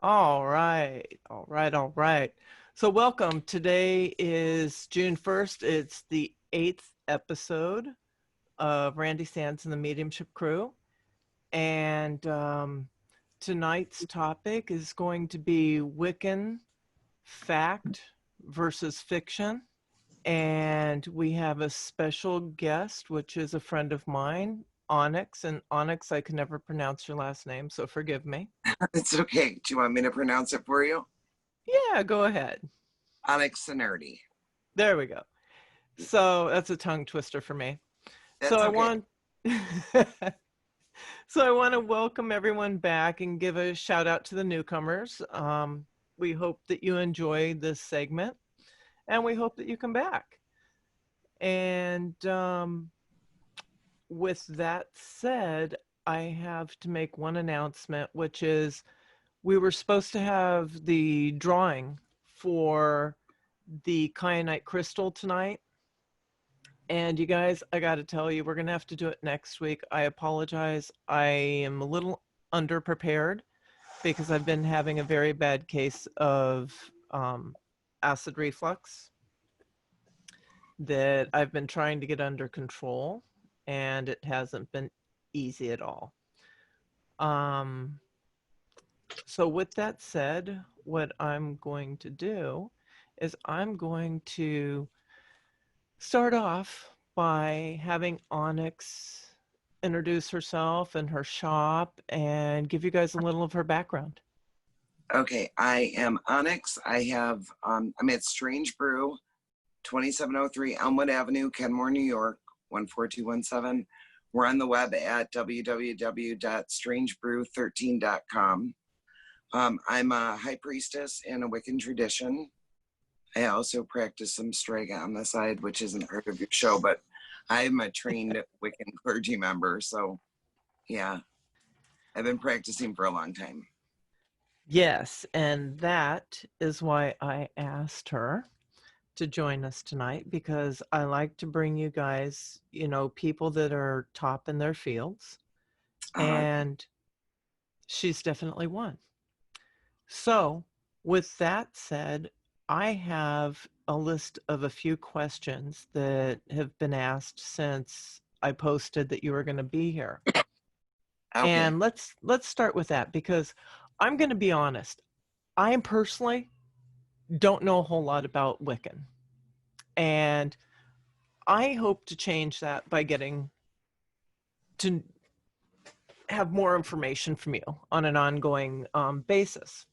All right, all right, all right. So welcome. Today is June 1st. It's the 8th episode of Randy Sands and the Mediumship Crew. And tonight's topic is going to be Wiccan Fact versus Fiction. And we have a special guest, which is a friend of mine, Onyx. And Onyx, I can never pronounce your last name, so forgive me. It's okay. Do you want me to pronounce it for you? Yeah, go ahead. Onyx Siniardi. There we go. So that's a tongue twister for me. So That's I okay. want so I want to welcome everyone back and give a shout out to the newcomers. We hope that you enjoy this segment and we hope that you come back. And with that said, I have to make one announcement, which is we were supposed to have the drawing for the kyanite crystal tonight. And you guys, I got to tell you, we're going to have to do it next week. I apologize. I am a little underprepared because I've been having a very bad case of acid reflux that I've been trying to get under control, and it hasn't been easy at all. So with that said, what I'm going to do is I'm going to start off by having Onyx introduce herself and her shop and give you guys a little of her background. Okay, I am Onyx. I'm at Strange Brew, 2703 Elmwood Avenue, Kenmore, New York, 14217. We're on the web at www.strangebrew13.com. I'm a high priestess in a Wiccan tradition. I also practice some Strega on the side, which isn't part of your show, but I'm a trained Wiccan clergy member. So, yeah, I've been practicing for a long time. Yes, and that is why I asked her to join us tonight, because I like to bring you guys, people that are top in their fields, and she's definitely one. So with that said, I have a list of a few questions that have been asked since I posted that you were going to be here. Okay. And let's start with that, because I'm going to be honest. I personally don't know a whole lot about Wiccan. And I hope to change that by getting to have more information from you on an ongoing basis.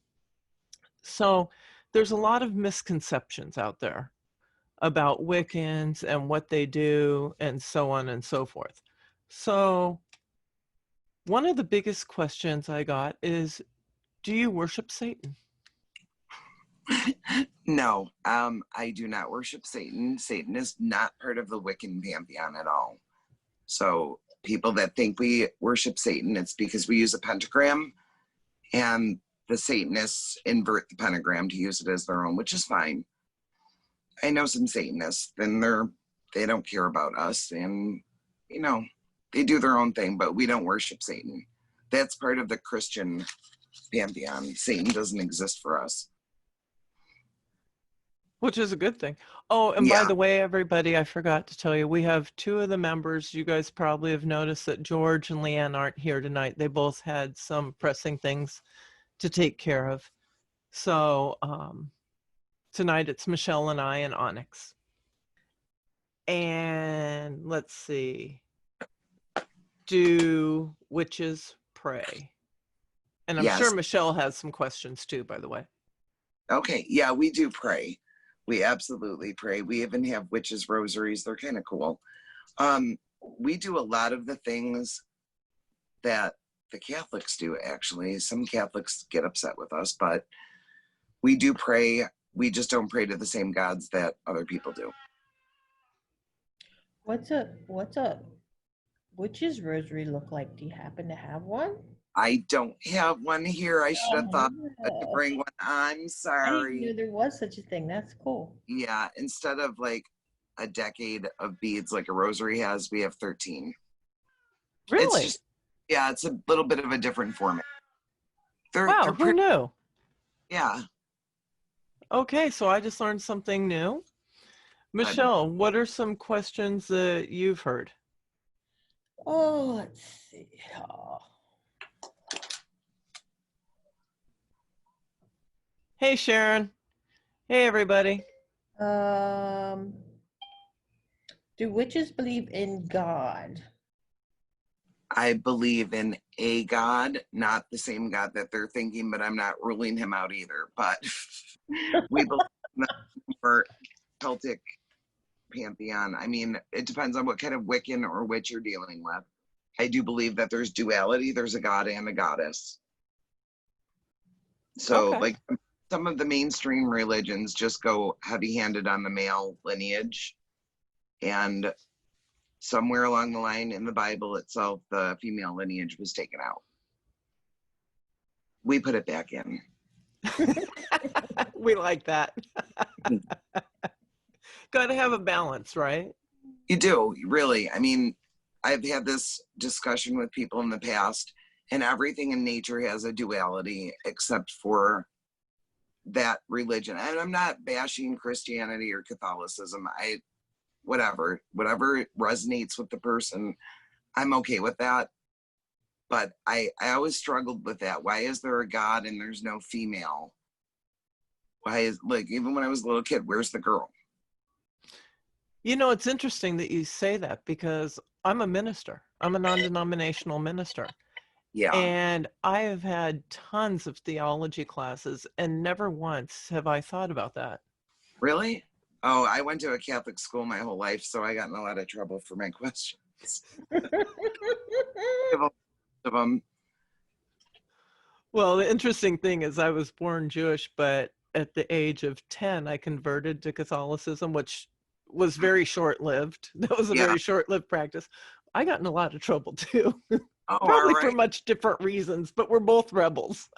So there's a lot of misconceptions out there about Wiccans and what they do and so on and so forth. So one of the biggest questions I got is, do you worship Satan? No, I do not worship Satan. Satan is not part of the Wiccan pantheon at all. So people that think we worship Satan, it's because we use a pentagram, and the Satanists invert the pentagram to use it as their own, which is fine. I know some Satanists, and they don't care about us, and they do their own thing, but we don't worship Satan. That's part of the Christian pantheon. Satan doesn't exist for us. Which is a good thing. Oh, and by the way, everybody, I forgot to tell you, we have two of the members. You guys probably have noticed that George and Leanne aren't here tonight. They both had some pressing things to take care of. So tonight it's Michelle and I and Onyx. And let's see. Do witches pray? And I'm sure Michelle has some questions too, by the way. Okay, yeah, we do pray. We absolutely pray. We even have witches' rosaries. They're kind of cool. We do a lot of the things that the Catholics do, actually. Some Catholics get upset with us, but we do pray. We just don't pray to the same gods that other people do. What's a witch's rosary look like? Do you happen to have one? I don't have one here. I should have thought to bring one. I'm sorry. I didn't know there was such a thing. That's cool. Yeah, instead of like a decade of beads like a rosary has, we have 13. Really? It's a little bit of a different format. Wow, who knew? Yeah. Okay, so I just learned something new. Michelle, what are some questions that you've heard? Oh, let's see. Oh. Hey, Sharon. Hey, everybody. Um, do witches believe in God? I believe in a God, not the same God that they're thinking, but I'm not ruling him out either. But we believe in the more Celtic pantheon. I mean, it depends on what kind of Wiccan or witch you're dealing with. I do believe that there's duality. There's a god and a goddess. So, Okay. like, some of the mainstream religions just go heavy-handed on the male lineage, and somewhere along the line in the Bible itself, the female lineage was taken out. We put it back in. We like that. Got to have a balance, right? You do, really. I mean, I've had this discussion with people in the past, and everything in nature has a duality except for that religion. And I'm not bashing Christianity or Catholicism. Whatever resonates with the person, I'm okay with that. But I always struggled with that. Why is there a God and there's no female? Why is, like, even when I was a little kid, where's the girl? You know, it's interesting that you say that because I'm a minister. I'm a non-denominational minister. Yeah. And I have had tons of theology classes and never once have I thought about that. Really? Oh, I went to a Catholic school my whole life, so I got in a lot of trouble for my questions. Of them. Well, the interesting thing is I was born Jewish, but at the age of 10, I converted to Catholicism, which was very short-lived. That was a Yeah. very short-lived practice. I got in a lot of trouble too. Oh, Probably all for right. much different reasons, but we're both rebels.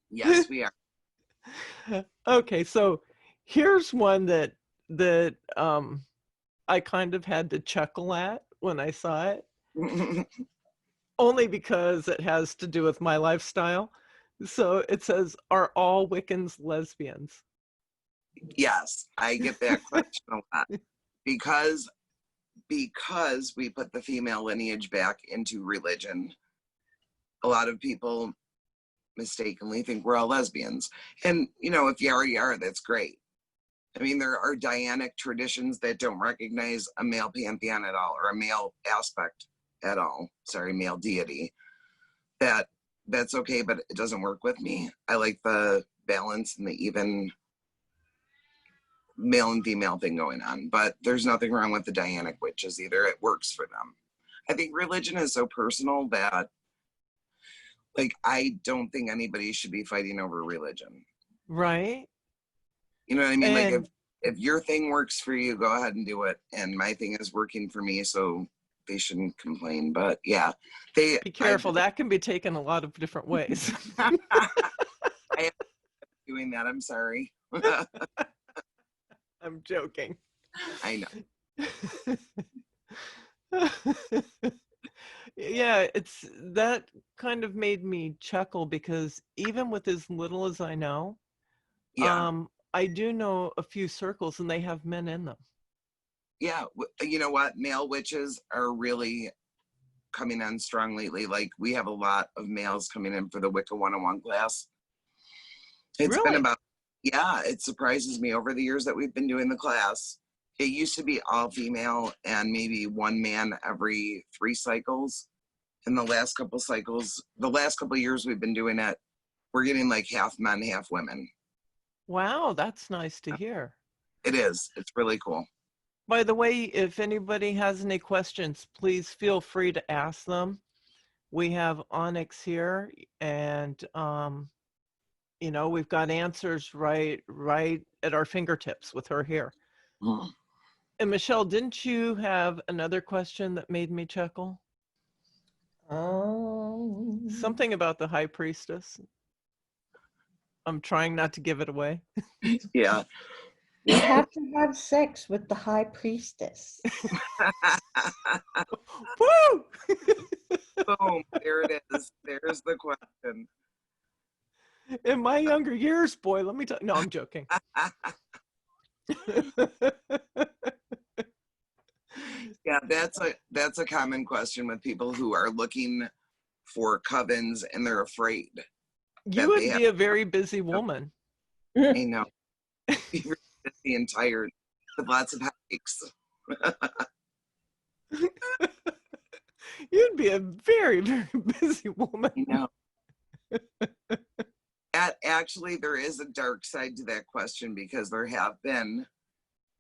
Yes, we are. Okay, so here's one that I kind of had to chuckle at when I saw it, only because it has to do with my lifestyle. So it says, "Are all Wiccans lesbians?" Yes, I get that question a lot. Because we put the female lineage back into religion, a lot of people mistakenly think we're all lesbians. And, you know, if you already are, that's great. I mean, there are Dianic traditions that don't recognize a male pantheon at all, or a male aspect at all. Sorry, male deity. That's okay, but it doesn't work with me. I like the balance and the even male and female thing going on, but there's nothing wrong with the Dianic witches either. It works for them. I think religion is so personal that, like, I don't think anybody should be fighting over religion. Right. You know what I mean? And like, if your thing works for you, go ahead and do it. And my thing is working for me, so they shouldn't complain. But yeah, be careful. That can be taken a lot of different ways. I am doing that. I'm sorry. I'm joking. I know. Yeah, it's that kind of made me chuckle because even with as little as I know, Yeah. I do know a few circles and they have men in them. Yeah. You know what? Male witches are really coming on strong lately. Like, we have a lot of males coming in for the Wicca 101 class. It's Really? been about, yeah, it surprises me over the years that we've been doing the class. It used to be all female and maybe one man every 3 cycles. In the last couple cycles, the last couple years we've been doing it, we're getting like half men, half women. Wow, that's nice to hear. It is. It's really cool. By the way, if anybody has any questions, please feel free to ask them. We have Onyx here, and you know, we've got answers right at our fingertips with her here. Mm. And Michelle, didn't you have another question that made me chuckle? Something about the high priestess. I'm trying not to give it away. Yeah. You have to have sex with the high priestess. Woo! Boom. There it is. There's the question. In my younger years, boy, let me tell you. No, I'm joking. Yeah, that's a common question with people who are looking for covens and they're afraid You that they would have. be a very busy woman. I know. Be really busy and tired with lots of headaches. You'd be a very, very busy woman. You know. Actually, there is a dark side to that question because there have been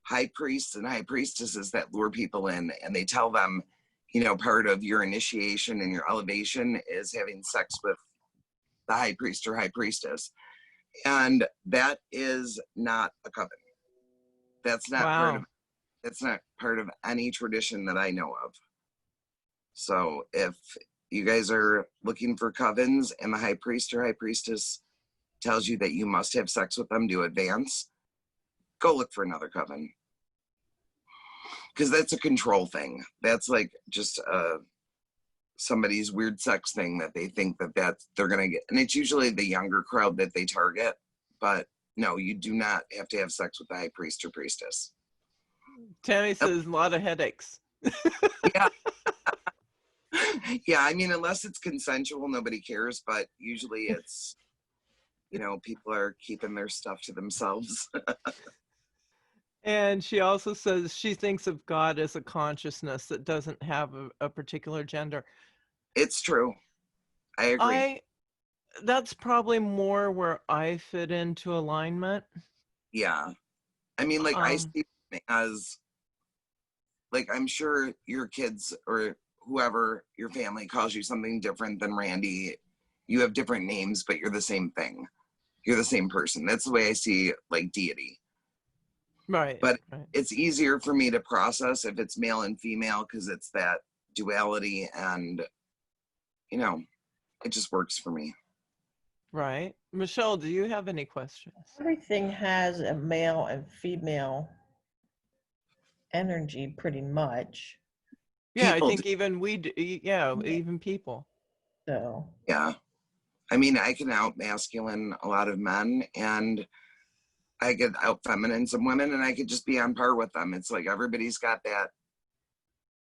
high priests and high priestesses that lure people in and they tell them, you know, part of your initiation and your elevation is having sex with the high priest or high priestess. And that is not a coven. That's not Wow. that's not part of any tradition that I know of. So if you guys are looking for covens and the high priest or high priestess tells you that you must have sex with them to advance, go look for another coven. Because that's a control thing. That's like just somebody's weird sex thing that they think that they're gonna get, and it's usually the younger crowd that they target. But no, you do not have to have sex with the high priest or priestess. Tammy says a lot of headaches. Yeah. Yeah, I mean, unless it's consensual, nobody cares, but usually it's, you know, people are keeping their stuff to themselves. And she also says she thinks of God as a consciousness that doesn't have a particular gender. It's true. I agree. That's probably more where I fit into alignment. Yeah. I mean, like, I see it as, like, I'm sure your kids or whoever your family calls you something different than Randi. You have different names, but you're the same thing. You're the same person. That's the way I see, like, deity. Right. But right. it's easier for me to process if it's male and female because it's that duality and, you know, it just works for me. Right. Michelle, do you have any questions? Everything has a male and female energy pretty much. Yeah, People I think even even people. So yeah. I mean, I can out masculine a lot of men and I could out feminine some women and I could just be on par with them. It's like everybody's got that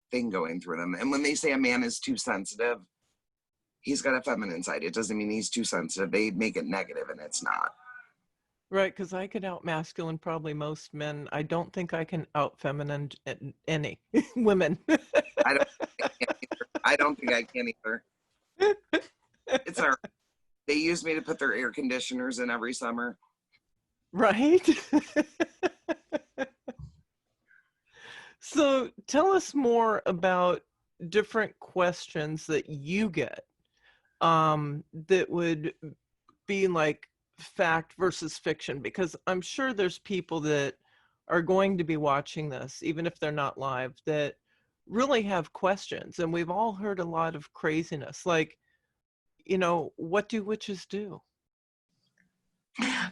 thing going through them. And when they say a man is too sensitive, he's got a feminine side. It doesn't mean he's too sensitive. They make it negative and it's not. Right, because I could out masculine probably most men. I don't think I can out feminine any women. I don't think I can either. It's all right. They use me to put their air conditioners in every summer. Right? So tell us more about different questions that you get that would be like fact versus fiction, because I'm sure there's people that are going to be watching this, even if they're not live, that really have questions. And we've all heard a lot of craziness, like, you know, what do witches do?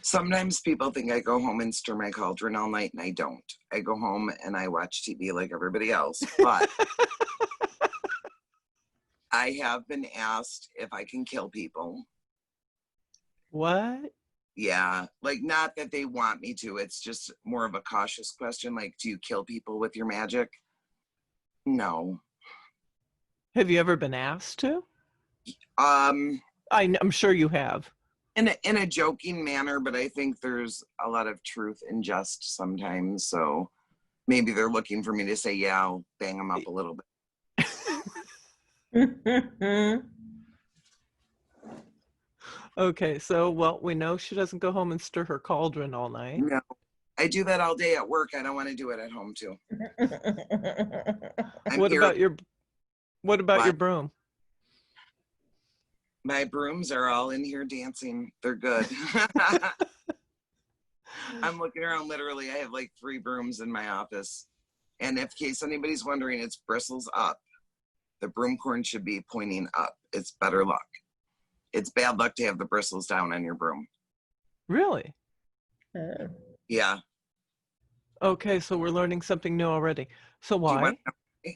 Sometimes people think I go home and stir my cauldron all night, and I don't. I go home and I watch TV like everybody else. But I have been asked if I can kill people. What? Yeah, like not that they want me to. It's just more of a cautious question. Like, do you kill people with your magic? No. Have you ever been asked to? Um, I'm sure you have. in a joking manner, but I think there's a lot of truth in jest sometimes. So maybe they're looking for me to say, yeah, I'll bang them up a little bit. Okay, so, well, we know she doesn't go home and stir her cauldron all night. No, I do that all day at work. I don't want to do it at home too. What about your broom? My brooms are all in here dancing. They're good. I'm looking around, literally, I have like 3 brooms in my office. And in case anybody's wondering, it's bristles up. The broom corn should be pointing up. It's better luck. It's bad luck to have the bristles down on your broom. Really? Yeah. Okay, so we're learning something new already. So why? Do you want to know?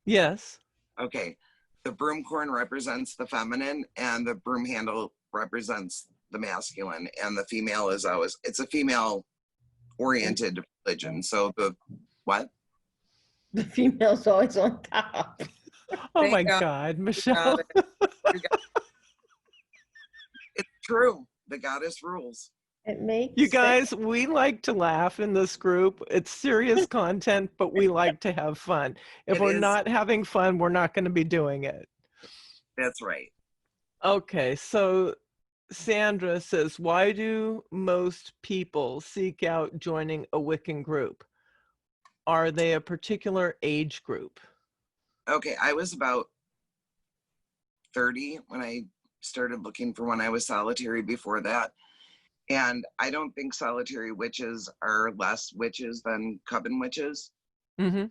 Yes. Okay. The broom corn represents the feminine and the broom handle represents the masculine, and the female is always, it's a female oriented religion. So the what? The female's always on top. Oh Thank my God. God, Michelle. It's true. The goddess rules. It makes You sense. guys, we like to laugh in this group. It's serious content, but we like to have fun. If It we're is. not having fun, we're not going to be doing it. That's right. Okay, so Sandra says, why do most people seek out joining a Wiccan group? Are they a particular age group? Okay, I was about 30 when I started looking for one. I was solitary before that. And I don't think solitary witches are less witches than coven witches, Mm-hmm.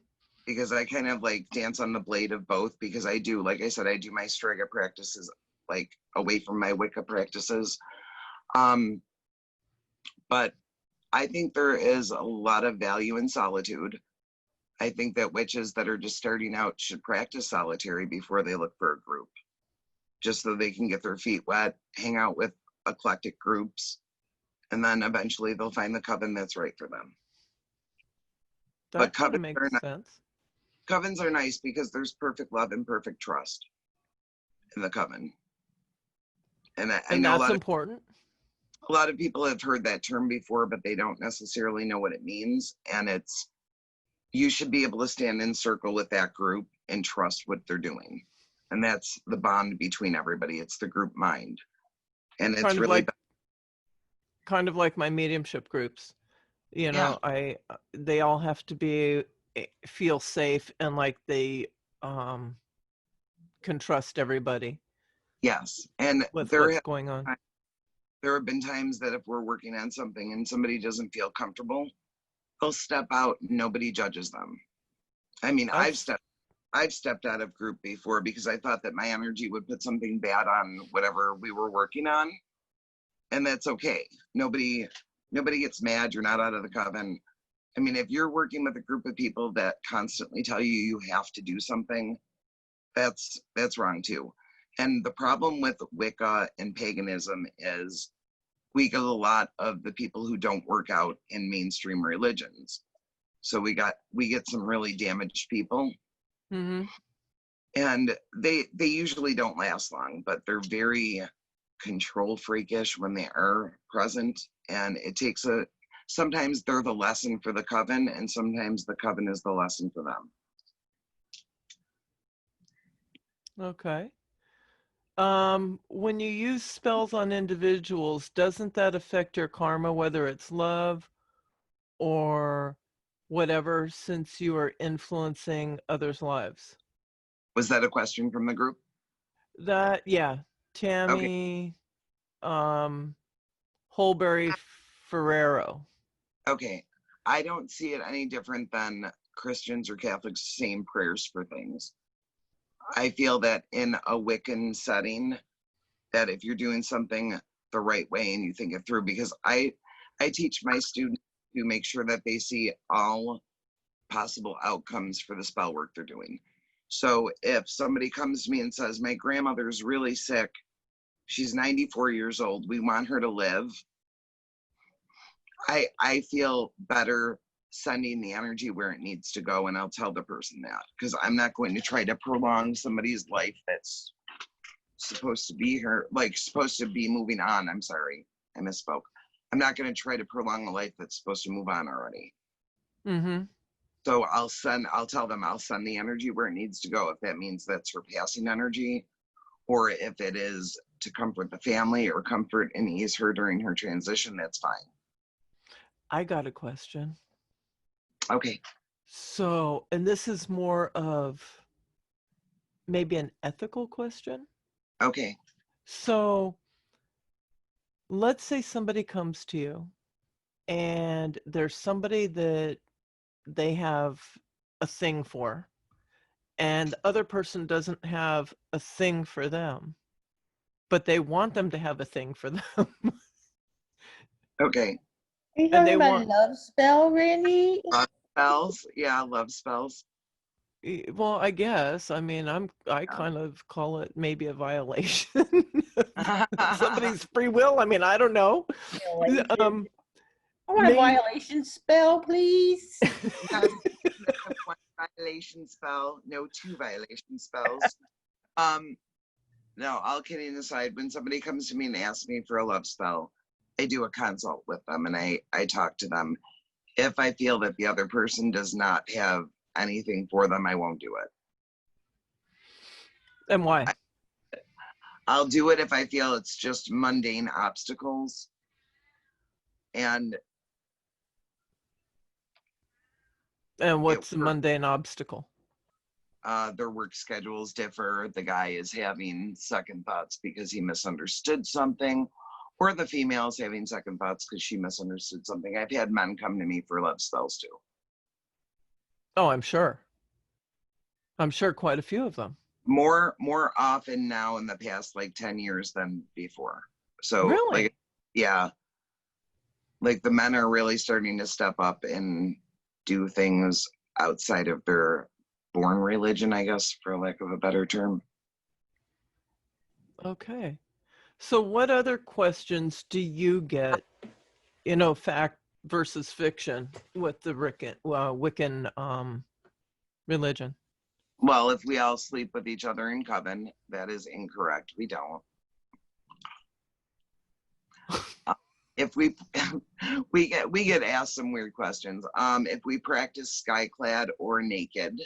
because I kind of like dance on the blade of both, because I do, like I said, I do my Strega practices like away from my Wicca practices. But I think there is a lot of value in solitude. I think that witches that are just starting out should practice solitary before they look for a group, just so they can get their feet wet, hang out with eclectic groups, and then eventually they'll find the coven that's right for them. That But kind of covens makes are sense. Covens are nice because there's perfect love and perfect trust in the coven. And I And know that's important. a lot of people have heard that term before, but they don't necessarily know what it means. And it's, you should be able to stand in circle with that group and trust what they're doing. And that's the bond between everybody. It's the group mind. And it's kind of like my mediumship groups. You know, they all have to feel safe and like they can trust everybody. Yes. And with what's going on. There have been times that if we're working on something and somebody doesn't feel comfortable, they'll step out and nobody judges them. I mean, I've stepped out of group before because I thought that my energy would put something bad on whatever we were working on. And that's okay. Nobody gets mad. You're not out of the coven. I mean, if you're working with a group of people that constantly tell you you have to do something, that's wrong too. And the problem with Wicca and paganism is we get a lot of the people who don't work out in mainstream religions. So we get some really damaged people. Mm-hmm. And they usually don't last long, but they're very control freakish when they are present. And it takes sometimes they're the lesson for the coven, and sometimes the coven is the lesson for them. Okay. When you use spells on individuals, doesn't that affect your karma, whether it's love or whatever, since you are influencing others' lives? Was that a question from the group? Yeah. Tammy, Holberry Ferrero. Okay. I don't see it any different than Christians or Catholics saying prayers for things. I feel that in a Wiccan setting, that if you're doing something the right way and you think it through, because I teach my students to make sure that they see all possible outcomes for the spell work they're doing. So if somebody comes to me and says, my grandmother's really sick, she's 94 years old, we want her to live, I feel better sending the energy where it needs to go, and I'll tell the person that, because I'm not going to try to prolong somebody's life that's supposed to be here, like supposed to be moving on. I'm sorry, I misspoke. I'm not going to try to prolong a life that's supposed to move on already. Mm-hmm. So I'll tell them I'll send the energy where it needs to go. If that means that's for passing energy, or if it is to comfort the family or comfort and ease her during her transition, that's fine. I got a question. Okay. So, and this is more of maybe an ethical question. Okay. So, let's say somebody comes to you and there's somebody that they have a thing for, and the other person doesn't have a thing for them, but they want them to have a thing for them. Okay. Are you And they talking about want love spell, Randy? Spells? Yeah, love spells. Well, I guess. I mean, I kind of call it maybe a violation of somebody's free will. I mean, I don't know. Violation. I want a Maybe violation spell, please. Yes, one violation spell, no two violation spells. No, all kidding aside, when somebody comes to me and asks me for a love spell, I do a consult with them and I talk to them. If I feel that the other person does not have anything for them, I won't do it. and why? I'll do it if I feel it's just mundane obstacles. And What's the mundane obstacle? their work schedules differ. The guy is having second thoughts because he misunderstood something, or the female is having second thoughts because she misunderstood something. I've had men come to me for love spells too. Oh, I'm sure. I'm sure quite a few of them. More often now in the past like 10 years than before. So Really? like, yeah, like the men are really starting to step up and do things outside of their born religion, I guess, for lack of a better term. Okay. So what other questions do you get, fact versus fiction with the Wiccan religion? Well, if we all sleep with each other in coven, that is incorrect. We don't. If we we get asked some weird questions. If we practice skyclad or naked.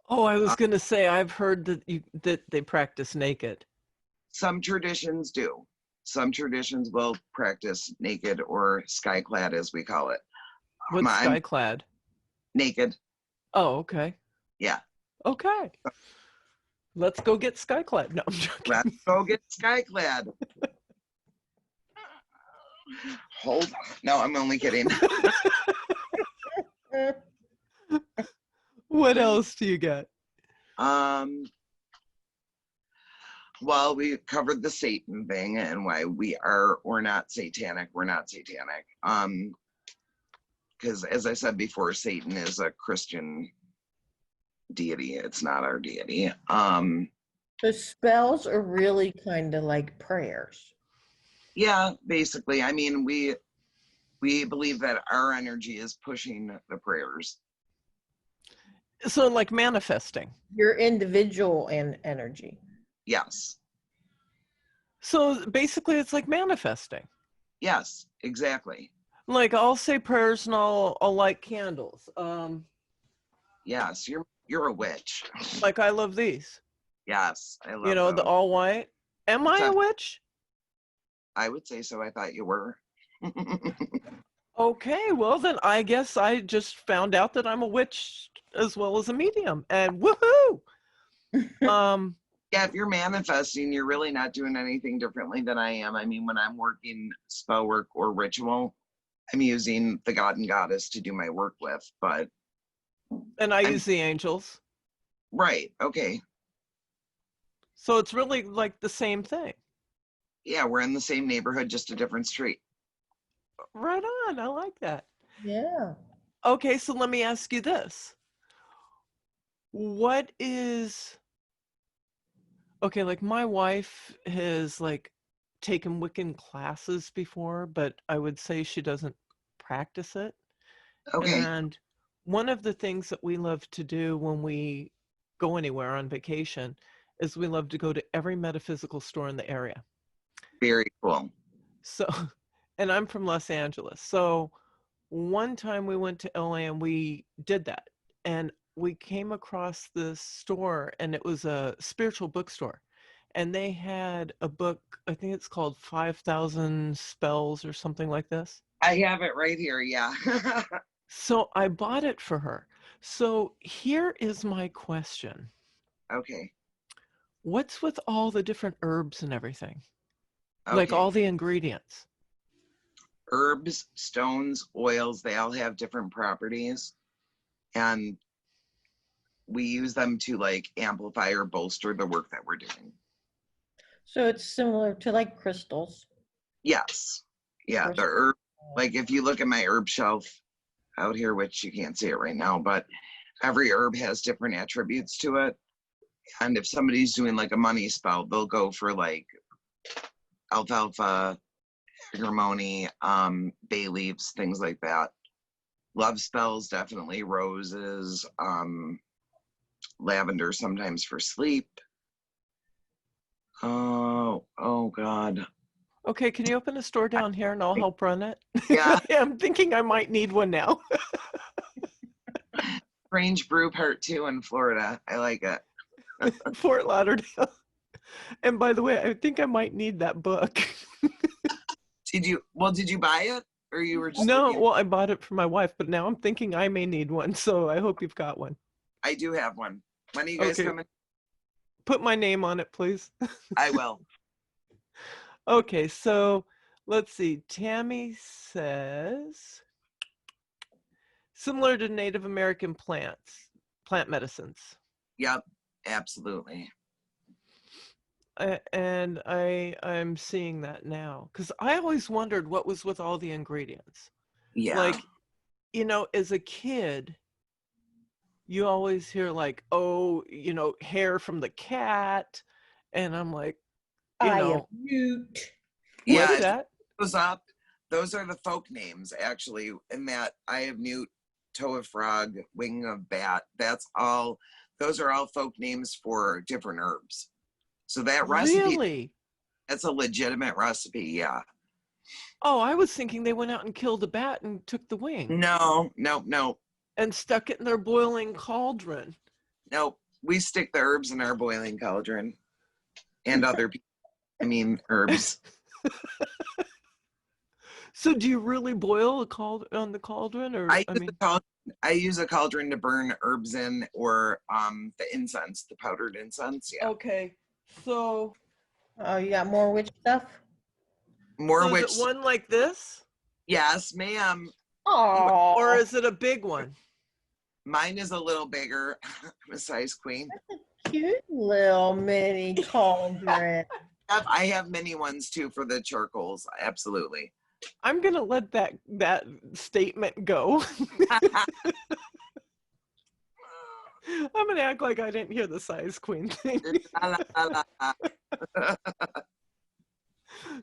Oh, I was going to say, I've heard that they practice naked. Some traditions do. Some traditions will practice naked or skyclad, as we call it. What's skyclad? Naked. Oh, okay. Yeah. Okay. Let's go get skyclad. No, I'm joking. Let's go get skyclad. Hold on. No, I'm only kidding. What else do you get? Well, we covered the Satan thing and why we're not satanic. We're not satanic. Because as I said before, Satan is a Christian deity. It's not our deity. The spells are really kind of like prayers. Yeah, basically. I mean, we believe that our energy is pushing the prayers. So like manifesting. Your individual and energy. Yes. So basically it's like manifesting. Yes, exactly. Like I'll say prayers and I'll light candles. Yes, you're a witch. Like I love these. Yes, I love those. The all white. Am I a witch? I would say so. I thought you were. Okay, well then I guess I just found out that I'm a witch as well as a medium, and woohoo! Yeah, if you're manifesting, you're really not doing anything differently than I am. I mean, when I'm working spell work or ritual, I'm using the god and goddess to do my work with, but. And I use the angels. Right, okay. So it's really like the same thing. Yeah, we're in the same neighborhood, just a different street. Right on, I like that. Yeah. Okay, so let me ask you this. What is, okay, like my wife has like taken Wiccan classes before, but I would say she doesn't practice it. Okay. And one of the things that we love to do when we go anywhere on vacation is we love to go to every metaphysical store in the area. Very cool. So, and I'm from Los Angeles. So one time we went to LA and we did that. And we came across this store and it was a spiritual bookstore. And they had a book, I think it's called 5,000 Spells or something like this. I have it right here, yeah. So I bought it for her. So here is my question. Okay. What's with all the different herbs and everything? Okay. Like all the ingredients? Herbs, stones, oils, they all have different properties. And we use them to like amplify or bolster the work that we're doing. So it's similar to like crystals. Yes. Yeah, the herb, like if you look at my herb shelf out here, which you can't see it right now, but every herb has different attributes to it. And if somebody's doing like a money spell, they'll go for like alfalfa, agrimony, bay leaves, things like that. Love spells, definitely roses, lavender sometimes for sleep. Oh God. Okay, can you open a store down here and I'll help run it? Yeah. I'm thinking I might need one now. Strange Brew Part 2 in Florida. I like it. Fort Lauderdale. And by the way, I think I might need that book. Did you buy it? Or you were just No, looking? well, I bought it for my wife, but now I'm thinking I may need one, so I hope you've got one. I do have one. When are you guys Okay. coming? Put my name on it, please. I will. Okay, so let's see. Tammy says, similar to Native American plant medicines. Yep, absolutely. And I'm seeing that now, because I always wondered what was with all the ingredients. Yeah. Like, you know, as a kid, you always hear like, oh, you know, hair from the cat. And I'm like, you know, newt. Yeah, what's that? Goes up. Those are the folk names, actually. In that, eye of newt, toe of frog, wing of bat. Those are all folk names for different herbs. So that recipe, Really? that's a legitimate recipe, yeah. Oh, I was thinking they went out and killed a bat and took the wing. No. And stuck it in their boiling cauldron. Nope. We stick the herbs in our boiling cauldron. And other herbs. So do you really boil on the cauldron, or I use a cauldron to burn herbs in, or the incense, the powdered incense. Yeah. Okay. So You got more witch stuff? More is witch. it one like this? Yes, ma'am. Oh, Or is it a big one? Mine is a little bigger. I'm a size queen. cute little mini cauldron. I have mini ones too for the charcoals. Absolutely. I'm gonna let that statement go. I'm gonna act like I didn't hear the size queen thing.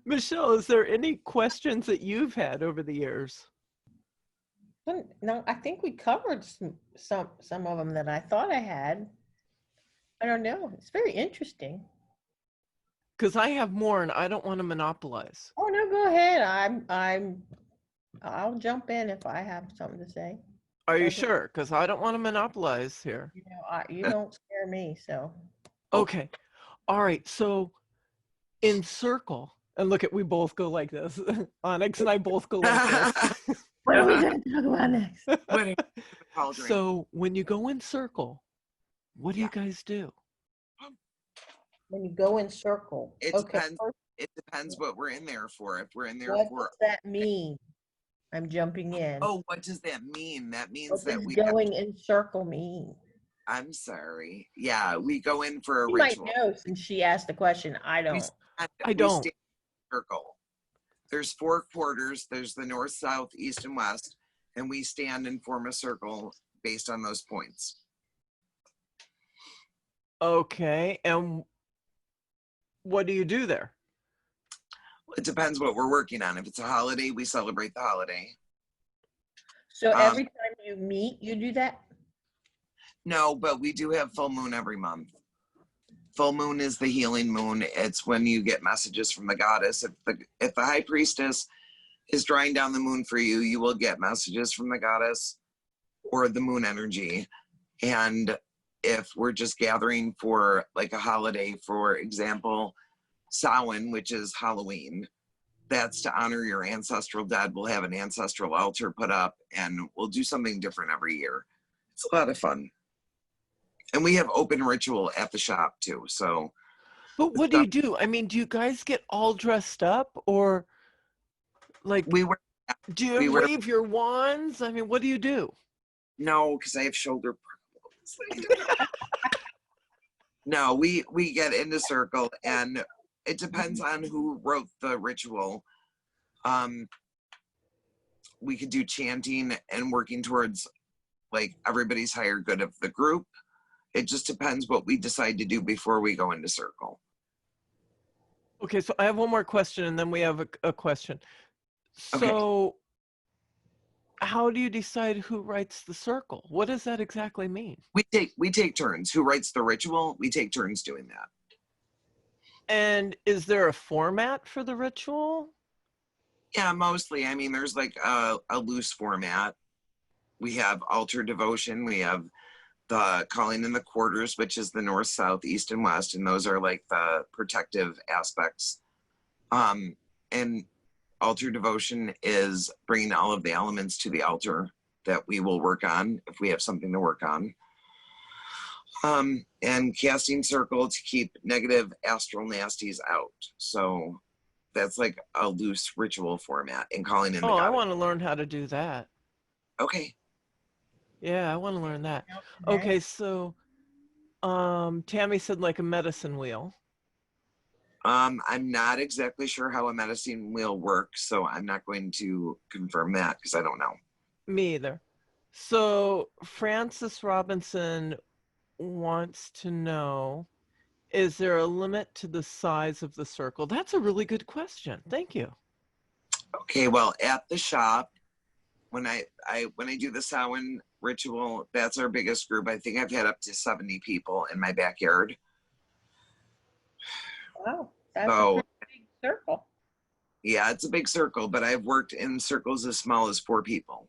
Michelle, is there any questions that you've had over the years? No, I think we covered some of them that I thought I had. I don't know. It's very interesting. Because I have more and I don't want to monopolize. Oh no, go ahead. I'll jump in if I have something to say. Are you sure? Because I don't want to monopolize here. You know, you don't scare me, so. Okay. All right. So in circle, and look at, we both go like this. Onyx and I both go like this. What are we going to talk about next? So when you go in circle, what do you guys do? When you go in circle. It depends. It depends what we're in there for. If we're in there what for. Does that mean? I'm jumping in. Oh, what does that mean? That means what that does we going in circle mean? I'm sorry. Yeah, we go in for a You ritual. might know since she asked the question. I don't. I don't. We stand in a circle. There's 4 quarters. There's the north, south, east, and west, and we stand and form a circle based on those points. Okay, and what do you do there? It depends what we're working on. If it's a holiday, we celebrate the holiday. So every time you meet, you do that? No, but we do have full moon every month. Full moon is the healing moon. It's when you get messages from the goddess. If the high priestess is drawing down the moon for you, you will get messages from the goddess or the moon energy. And if we're just gathering for like a holiday, for example, Samhain, which is Halloween, that's to honor your ancestral dead. We'll have an ancestral altar put up and we'll do something different every year. It's a lot of fun. And we have open ritual at the shop too. So, but what do you do? I mean, do you guys get all dressed up, or like do you wave your wands? I mean, what do you do? No, because I have shoulder problems. No, we get into circle, and it depends on who wrote the ritual. We could do chanting and working towards like everybody's higher good of the group. It just depends what we decide to do before we go into circle. Okay, so I have one more question, and then we have a question. So how do you decide who writes the circle? What does that exactly mean? We take turns. Who writes the ritual? We take turns doing that. And is there a format for the ritual? Yeah, mostly. I mean, there's like a loose format. We have altar devotion. We have the calling in the quarters, which is the north, south, east, and west, and those are like the protective aspects. And altar devotion is bringing all of the elements to the altar that we will work on if we have something to work on. And casting circle to keep negative astral nasties out. So that's like a loose ritual format, and calling in the I goddess. want to learn how to do that. Okay. Yeah, I want to learn that. Okay, so Tammy said like a medicine wheel. I'm not exactly sure how a medicine wheel works, so I'm not going to confirm that because I don't know. Me either. So Francis Robinson wants to know, is there a limit to the size of the circle? That's a really good question. Thank you. Okay, well, at the shop, when I do the Samhain ritual, that's our biggest group. I think I've had up to 70 people in my backyard. Wow, that's a pretty big circle. Yeah, it's a big circle, but I've worked in circles as small as 4 people.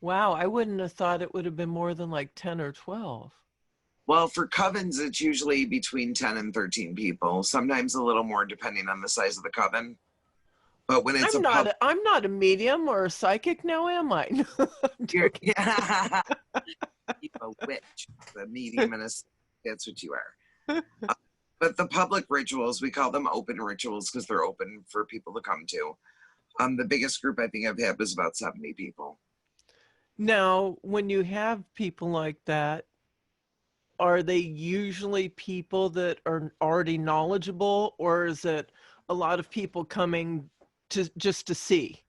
Wow, I wouldn't have thought it would have been more than like 10 or 12. Well, for covens, it's usually between 10 and 13 people, sometimes a little more depending on the size of the coven. But when it's I'm not a medium or a psychic now, am I? No, you're a witch, the medium, and that's what you are. But the public rituals, we call them open rituals because they're open for people to come to. The biggest group I think I've had was about 70 people. Now, when you have people like that, are they usually people that are already knowledgeable, or is it a lot of people coming to just to see?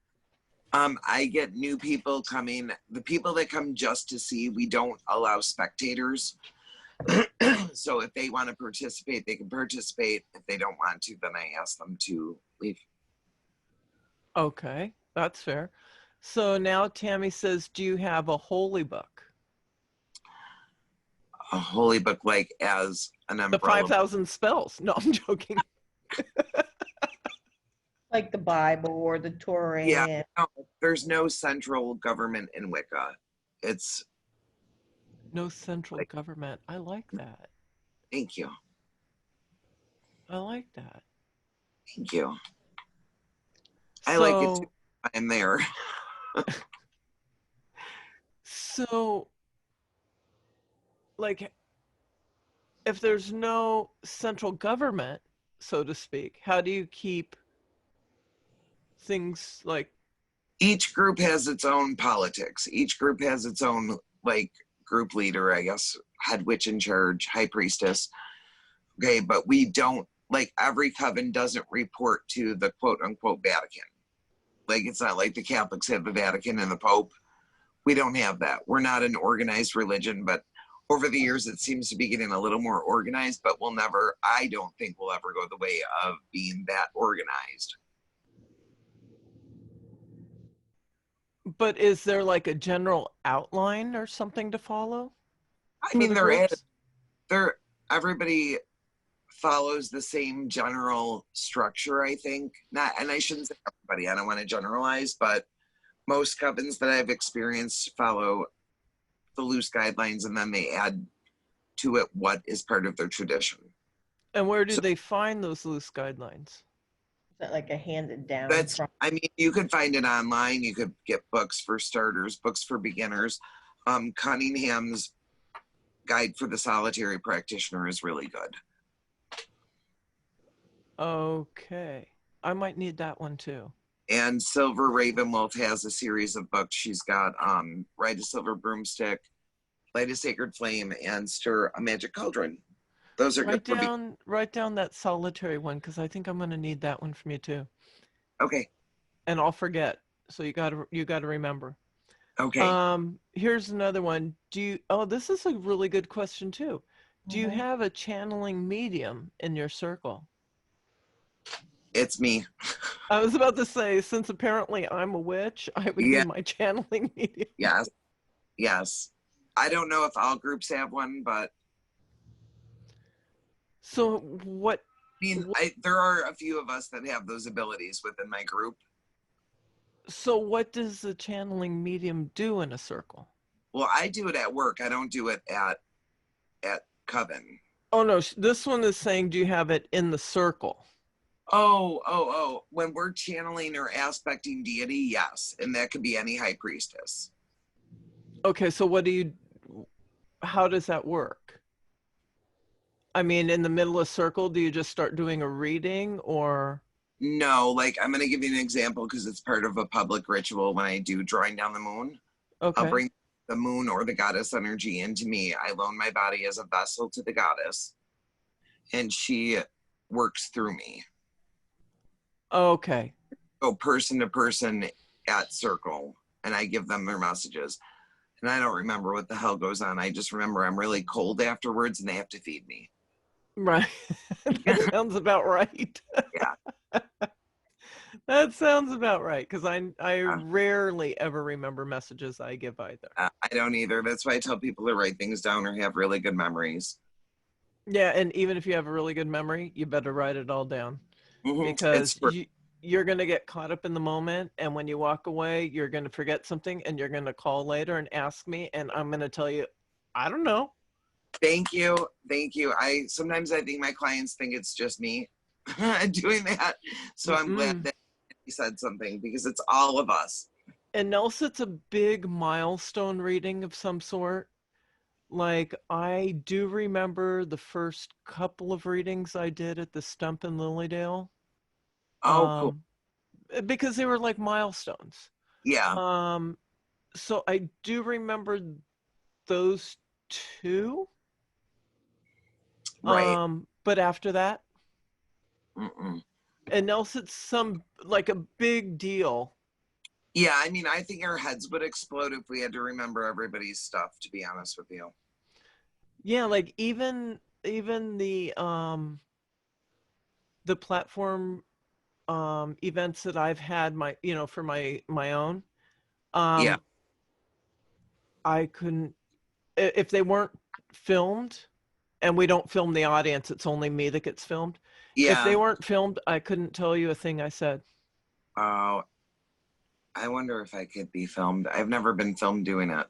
I get new people coming. The people that come just to see, we don't allow spectators. So if they want to participate, they can participate. If they don't want to, then I ask them to leave. Okay, that's fair. So now Tammy says, do you have a holy book? A holy book, like as an umbrella. The 5,000 spells. No, I'm joking. Like the Bible or the Torah. Yeah, no, there's no central government in Wicca. It's no central government. I like that. Thank you. I like that. Thank you. I like it too. I'm there. So, like, if there's no central government, so to speak, how do you keep things like? Each group has its own politics. Each group has its own, like, group leader, I guess, head witch in charge, high priestess. Okay, but we don't, like, every coven doesn't report to the quote unquote Vatican. Like, it's not like the Catholics have the Vatican and the Pope. We don't have that. We're not an organized religion, but over the years it seems to be getting a little more organized, but I don't think we'll ever go the way of being that organized. But is there like a general outline or something to follow? I mean, everybody follows the same general structure, I think. And I shouldn't say everybody, I don't want to generalize, but most covens that I've experienced follow the loose guidelines, and then they add to it what is part of their tradition. And where do they find those loose guidelines? Is that like a handed down? I mean, you could find it online. You could get books for starters, books for beginners. Cunningham's Guide for the Solitary Practitioner is really good. Okay. I might need that one too. And Silver Ravenwolf has a series of books. She's got Ride a Silver Broomstick, Light a Sacred Flame, and Stir a Magic Cauldron. Those are write down that solitary one, because I think I'm going to need that one from you too. Okay. And I'll forget. So you got to remember. Okay. Here's another one. This is a really good question too. Do you Mhm. have a channeling medium in your circle? It's me. I was about to say, since apparently I'm a witch, I would be Yeah. my channeling medium. Yes. Yes. I don't know if all groups have one, but So what, I mean, there are a few of us that have those abilities within my group. so what does the channeling medium do in a circle? Well, I do it at work. I don't do it at Coven. Oh no, this one is saying, do you have it in the circle? Oh. When we're channeling or aspecting deity, yes. And that could be any high priestess. Okay, so how does that work? I mean, in the middle of circle, do you just start doing a reading or? No, like I'm going to give you an example because it's part of a public ritual when I do drawing down the moon. I'll Okay. bring the moon or the goddess energy into me. I loan my body as a vessel to the goddess, and she works through me. Okay. Go person to person at circle, and I give them their messages. And I don't remember what the hell goes on. I just remember I'm really cold afterwards and they have to feed me. Right. That sounds about right. Yeah. That sounds about right, because I rarely ever remember messages I give either. I don't either. That's why I tell people to write things down or have really good memories. Yeah, and even if you have a really good memory, you better write it all down, because you're going to get caught up in the moment, and when you walk away, you're going to forget something, and you're going to call later and ask me, and I'm going to tell you, I don't know. Thank you. Sometimes I think my clients think it's just me doing that. So I'm glad that he said something because it's all of us. And else it's a big milestone reading of some sort. Like, I do remember the first couple of readings I did at the Stump in Lilydale. Oh, cool. Because they were like milestones. Yeah. So I do remember those two. Right. But after that, Mm-mm. and else it's like a big deal. Yeah, I mean, I think our heads would explode if we had to remember everybody's stuff, to be honest with you. Yeah, like even the platform events that I've had for my own, Yeah. I couldn't, if they weren't filmed, and we don't film the audience, it's only me that gets filmed. If they Yeah. weren't filmed, I couldn't tell you a thing I said. Oh, I wonder if I could be filmed. I've never been filmed doing it.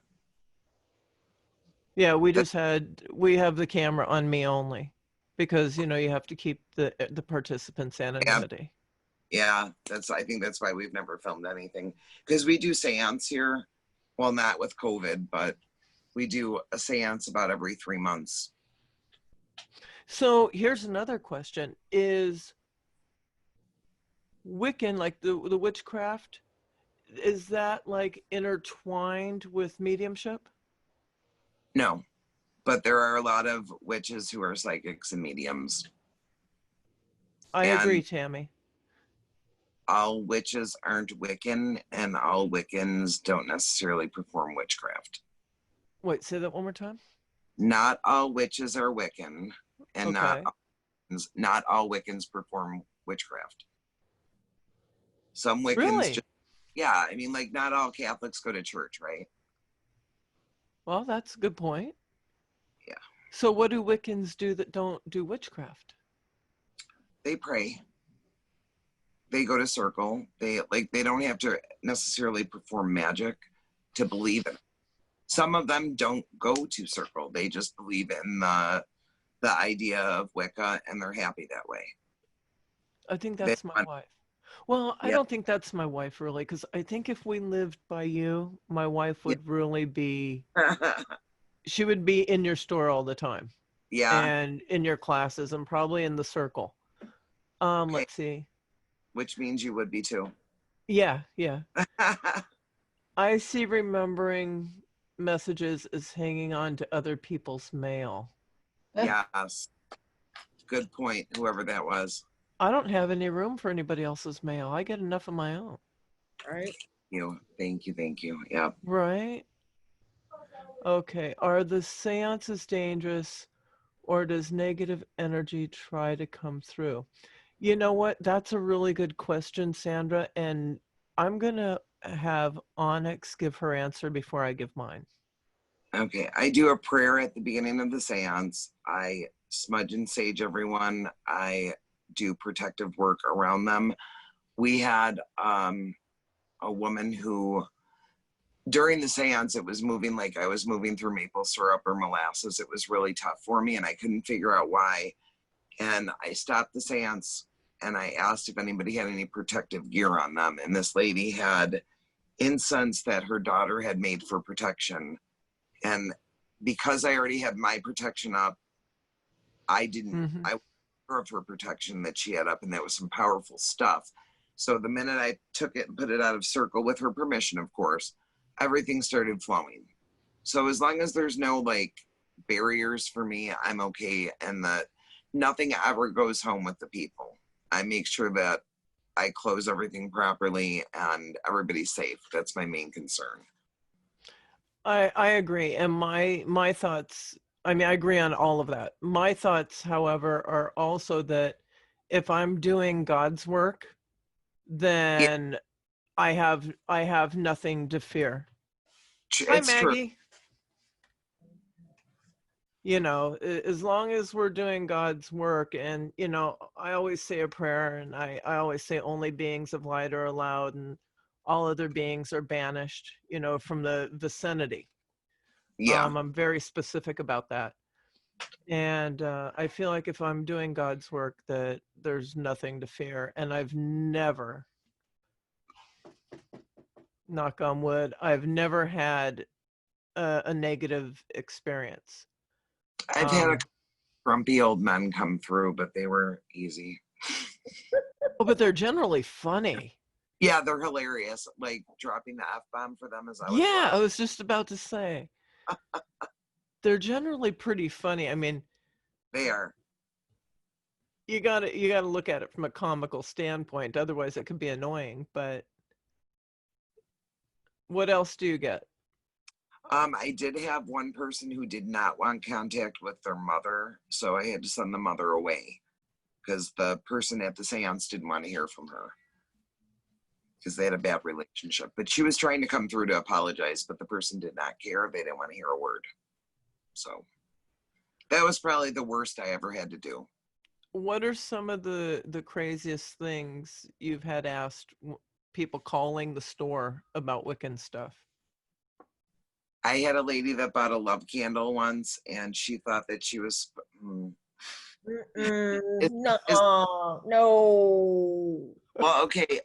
Yeah, we have the camera on me only, because you have to keep the participants' anonymity. Yeah, I think that's why we've never filmed anything, because we do seance here. Well, not with COVID, but we do a seance about every 3 months. So here's another question: is Wiccan, like the witchcraft, is that like intertwined with mediumship? No, but there are a lot of witches who are psychics and mediums. I agree, Tammy. All witches aren't Wiccan, and all Wiccans don't necessarily perform witchcraft. Wait, say that one more time. Not all witches are Wiccan, and Okay. not all Wiccans perform witchcraft. Some Wiccans Really? yeah, I mean, like, not all Catholics go to church, right? Well, that's a good point. Yeah. So what do Wiccans do that don't do witchcraft? They pray. They go to circle. They don't have to necessarily perform magic to believe in it. Some of them don't go to circle. They just believe in the idea of Wicca, and they're happy that way. I think that's my wife. Well, I don't think that's my wife, really, because I think if we lived by you, my wife would really be, she would be in your store all the time. Yeah. And in your classes, and probably in the circle. Okay. Let's see. Which means you would be too. Yeah. I see remembering messages as hanging on to other people's mail. Yes. Good point, whoever that was. I don't have any room for anybody else's mail. I get enough of my own. Right. Thank you. Thank you. Yeah. Right? Okay. Are the seances dangerous, or does negative energy try to come through? You know what? That's a really good question, Sandra. And I'm going to have Onyx give her answer before I give mine. Okay. I do a prayer at the beginning of the seance. I smudge and sage everyone. I do protective work around them. We had a woman who, during the seance, it was moving like I was moving through maple syrup or molasses. It was really tough for me, and I couldn't figure out why. And I stopped the seance and I asked if anybody had any protective gear on them. And this lady had incense that her daughter had made for protection. And because I already had my protection up, I Mm-hmm. was aware of her protection that she had up, and that was some powerful stuff. So the minute I took it and put it out of circle, with her permission, of course, everything started flowing. So as long as there's no like barriers for me, I'm okay. And that nothing ever goes home with the people. I make sure that I close everything properly and everybody's safe. That's my main concern. I agree. And my thoughts, I mean, I agree on all of that. My thoughts, however, are also that if I'm doing God's work, Yeah, then I have nothing to fear. Hi, it's true. Maggie. You know, as long as we're doing God's work, and you know, I always say a prayer, and I always say only beings of light are allowed, and all other beings are banished, you know, from the vicinity. Yeah. I'm very specific about that. And I feel like if I'm doing God's work, that there's nothing to fear. And I've never, knock on wood, I've never had a negative experience. I've had a grumpy old men come through, but they were easy. Oh, but they're generally funny. Yeah, they're hilarious. Like dropping the F-bomb for them is always Yeah, I love. was just about to say. They're generally pretty funny. I mean, They are. you gotta look at it from a comical standpoint. Otherwise, it could be annoying. But what else do you get? I did have one person who did not want contact with their mother, so I had to send the mother away because the person at the seance didn't want to hear from her because they had a bad relationship. But she was trying to come through to apologize, but the person did not care. They didn't want to hear a word. So that was probably the worst I ever had to do. What are some of the craziest things you've had asked people calling the store about Wiccan stuff? I had a lady that bought a love candle once, and she thought that she was. No, Is, no. well, okay,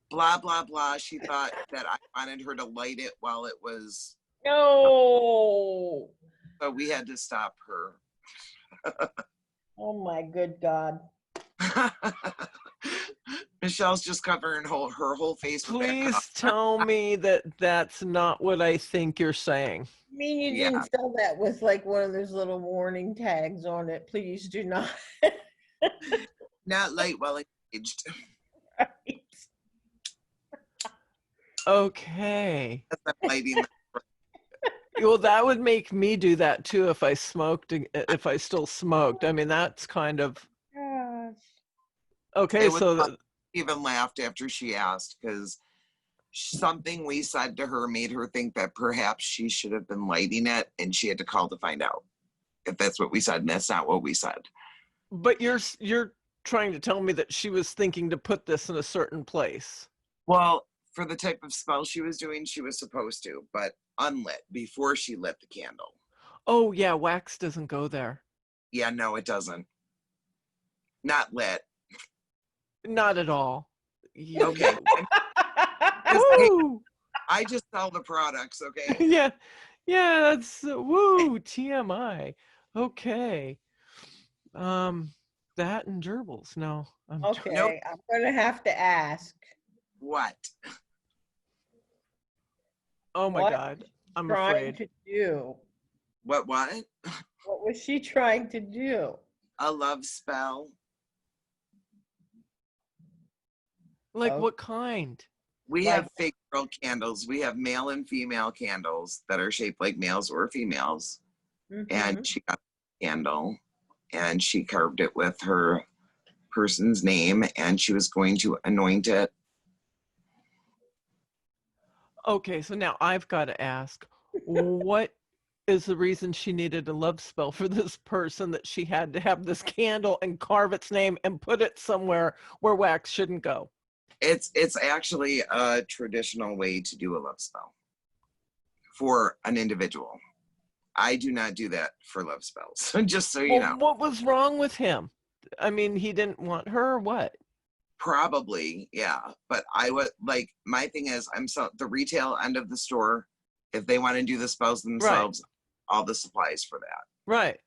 blah blah blah. She thought that I wanted her to light it while it was. No. So we had to stop her. Oh my good God. Michelle's just covering her whole face with that Please cup. tell me that that's not what I think you're saying. I mean, you Yeah. didn't sell that with like one of those little warning tags on it. Please do not. Not light while engaged. Right. Okay. I'm lighting. Well, that would make me do that too if I smoked, if I still smoked. I mean, that's kind of Gosh. okay. It was So even laughed after she asked because something we said to her made her think that perhaps she should have been lighting it, and she had to call to find out if that's what we said, and that's not what we said. but you're trying to tell me that she was thinking to put this in a certain place. Well, for the type of spell she was doing, she was supposed to, but unlit before she lit the candle. Oh yeah, wax doesn't go there. Yeah, no, it doesn't. Not lit. Not at all. Okay. Woo! I just sell the products, okay? Yeah, yeah. That's woo TMI. Okay. That and gerbils. No, Okay, Nope. I'm gonna have to ask. What? Oh my What God, I'm trying afraid. to do? What? What was she trying to do? A love spell. Like Oh, what kind? We Like, have fake girl candles. We have male and female candles that are shaped like males or females. And mhm. she got a candle and she carved it with her person's name and she was going to anoint it. Okay, so now I've got to ask, what is the reason she needed a love spell for this person that she had to have this candle and carve its name and put it somewhere where wax shouldn't go? It's actually a traditional way to do a love spell for an individual. I do not do that for love spells, just so you Well, know. what was wrong with him? I mean, he didn't want her or what? Probably, yeah. But I would like, my thing is, I'm so the retail end of the store. If they want to do the spells themselves, all the supplies for that. Right.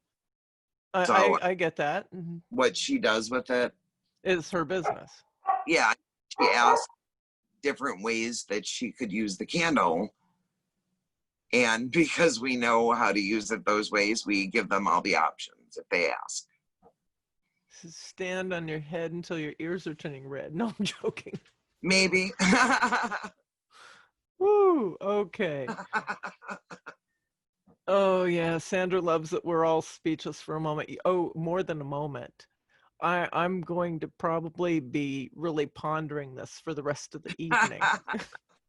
So I get that. what she does with it, It's her business. yeah, she asked different ways that she could use the candle. And because we know how to use it those ways, we give them all the options if they ask. Stand on your head until your ears are turning red. No, I'm joking. Maybe. Woo, okay. Oh, yeah, Sandra loves it. We're all speechless for a moment. Oh, more than a moment. I'm going to probably be really pondering this for the rest of the evening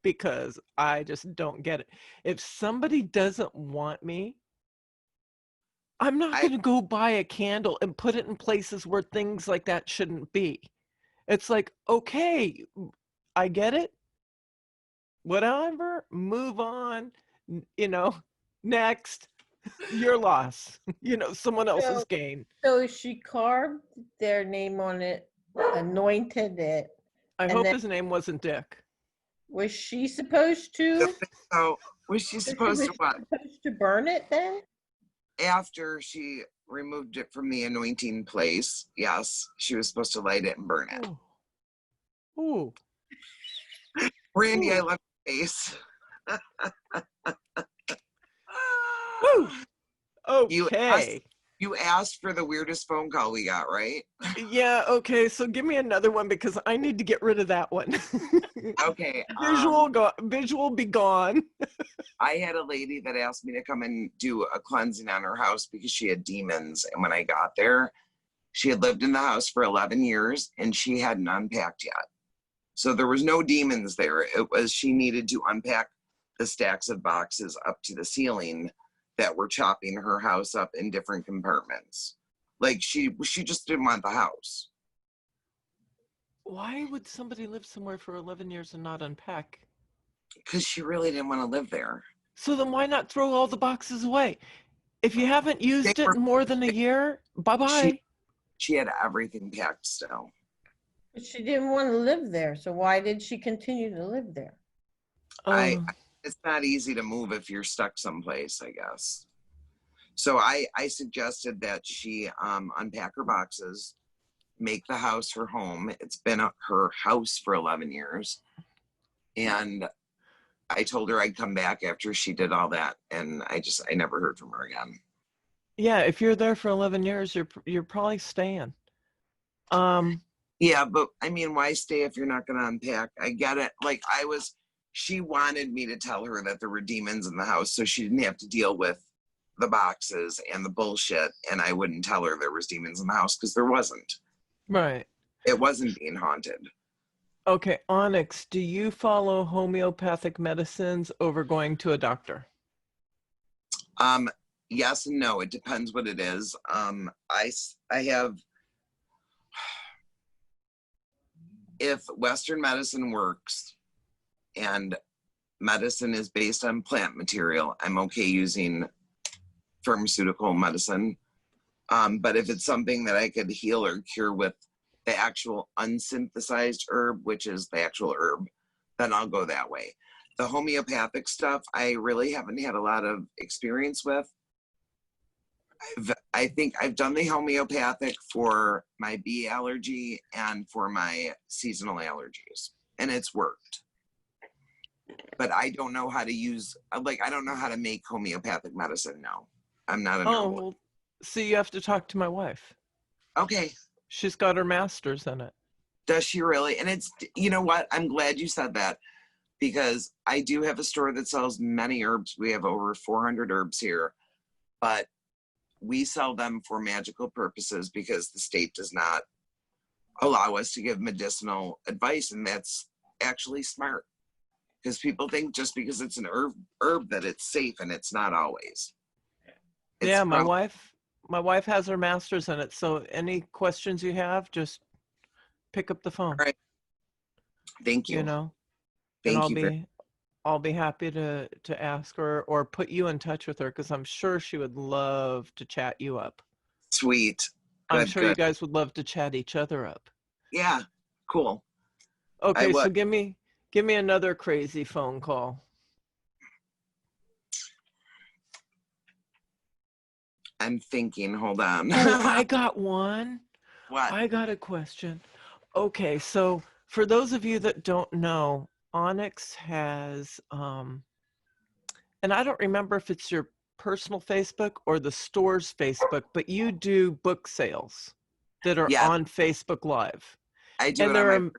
because I just don't get it. If somebody doesn't want me, I'm not going to go buy a candle and put it in places where things like that shouldn't be. It's like, okay, I get it. Whatever, move on, next, your loss, someone else's gain. So she carved their name on it, anointed it. I and hope then his name wasn't Dick. Was she supposed to? So was she supposed to what? Supposed to burn it then? After she removed it from the anointing place, yes, she was supposed to light it and burn it. Ooh. Randy, Ooh. I love your face. Woo. Okay. You asked for the weirdest phone call we got, right? Yeah, okay, so give me another one because I need to get rid of that one. Okay. Visual be gone. I had a lady that asked me to come and do a cleansing on her house because she had demons. And when I got there, she had lived in the house for 11 years and she hadn't unpacked yet. So there was no demons there. It was she needed to unpack the stacks of boxes up to the ceiling that were chopping her house up in different compartments. Like she just didn't want the house. Why would somebody live somewhere for 11 years and not unpack? Because she really didn't want to live there. So then why not throw all the boxes away? If you haven't used it in more than a year, bye-bye. She had everything packed still. But she didn't want to live there, so why did she continue to live there? It's not easy to move if you're stuck someplace, I guess. So I suggested that she unpack her boxes, make the house her home. It's been her house for 11 years. And I told her I'd come back after she did all that. And I never heard from her again. Yeah, if you're there for 11 years, you're probably staying. Yeah, but I mean, why stay if you're not going to unpack? I get it. Like she wanted me to tell her that there were demons in the house so she didn't have to deal with the boxes and the bullshit. And I wouldn't tell her there was demons in the house because there wasn't. Right. It wasn't being haunted. Okay, Onyx, do you follow homeopathic medicines over going to a doctor? Yes and no. It depends what it is. I have, if Western medicine works and medicine is based on plant material, I'm okay using pharmaceutical medicine. But if it's something that I could heal or cure with the actual unsynthesized herb, which is the actual herb, then I'll go that way. The homeopathic stuff, I really haven't had a lot of experience with. I think I've done the homeopathic for my bee allergy and for my seasonal allergies, and it's worked. But I don't know how to I don't know how to make homeopathic medicine now. I'm not an herbalist. Well, see, you have to talk to my wife. Okay. She's got her master's in it. Does she really? And it's, you know what? I'm glad you said that because I do have a store that sells many herbs. We have over 400 herbs here, but we sell them for magical purposes because the state does not allow us to give medicinal advice, and that's actually smart, because people think just because it's an herb that it's safe, and it's not always. Yeah, my wife has her master's in it, so any questions you have, just pick up the phone. All right. Thank you. You know, Thank and you. I'll be happy to ask her or put you in touch with her, because I'm sure she would love to chat you up. Sweet. Good, I'm sure you guys would love to chat each other up. Yeah, cool. Okay, so give me another crazy phone call. I'm thinking, hold on. Oh, I got one. What? I got a question. Okay, so for those of you that don't know, Onyx has, and I don't remember if it's your personal Facebook or the store's Facebook, but you do book sales that are on Facebook Live. I do it on my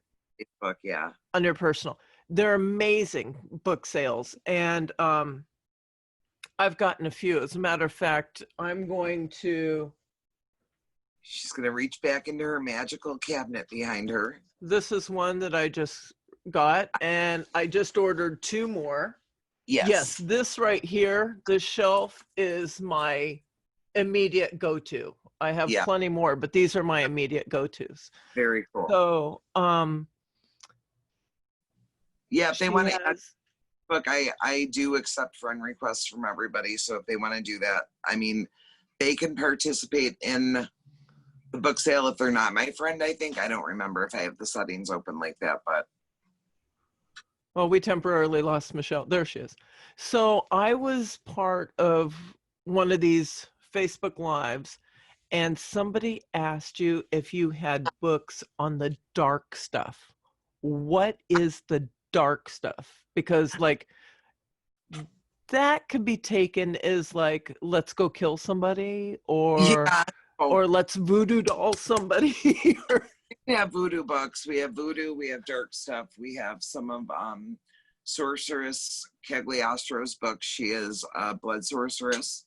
Facebook, yeah. On your personal. They're amazing book sales. And I've gotten a few. As a matter of fact, she's going to reach back into her magical cabinet behind her. This is one that I just got, and I just ordered 2 more. Yes, this right here, this shelf is my immediate go-to. I have plenty more, but these are my immediate go-tos. Very cool. So, yeah, if they want to add book, I do accept friend requests from everybody. So if they want to do that, I mean, they can participate in the book sale if they're not my friend, I think. I don't remember if I have the settings open like that, but. Well, we temporarily lost Michelle. There she is. So I was part of one of these Facebook Lives, and somebody asked you if you had books on the dark stuff. What is the dark stuff? Because like that could be taken as like, let's go kill somebody, or or let's voodoo doll somebody. We have voodoo books. We have voodoo. We have dark stuff. We have some of Sorceress Cagliostro's books. She is a blood sorceress.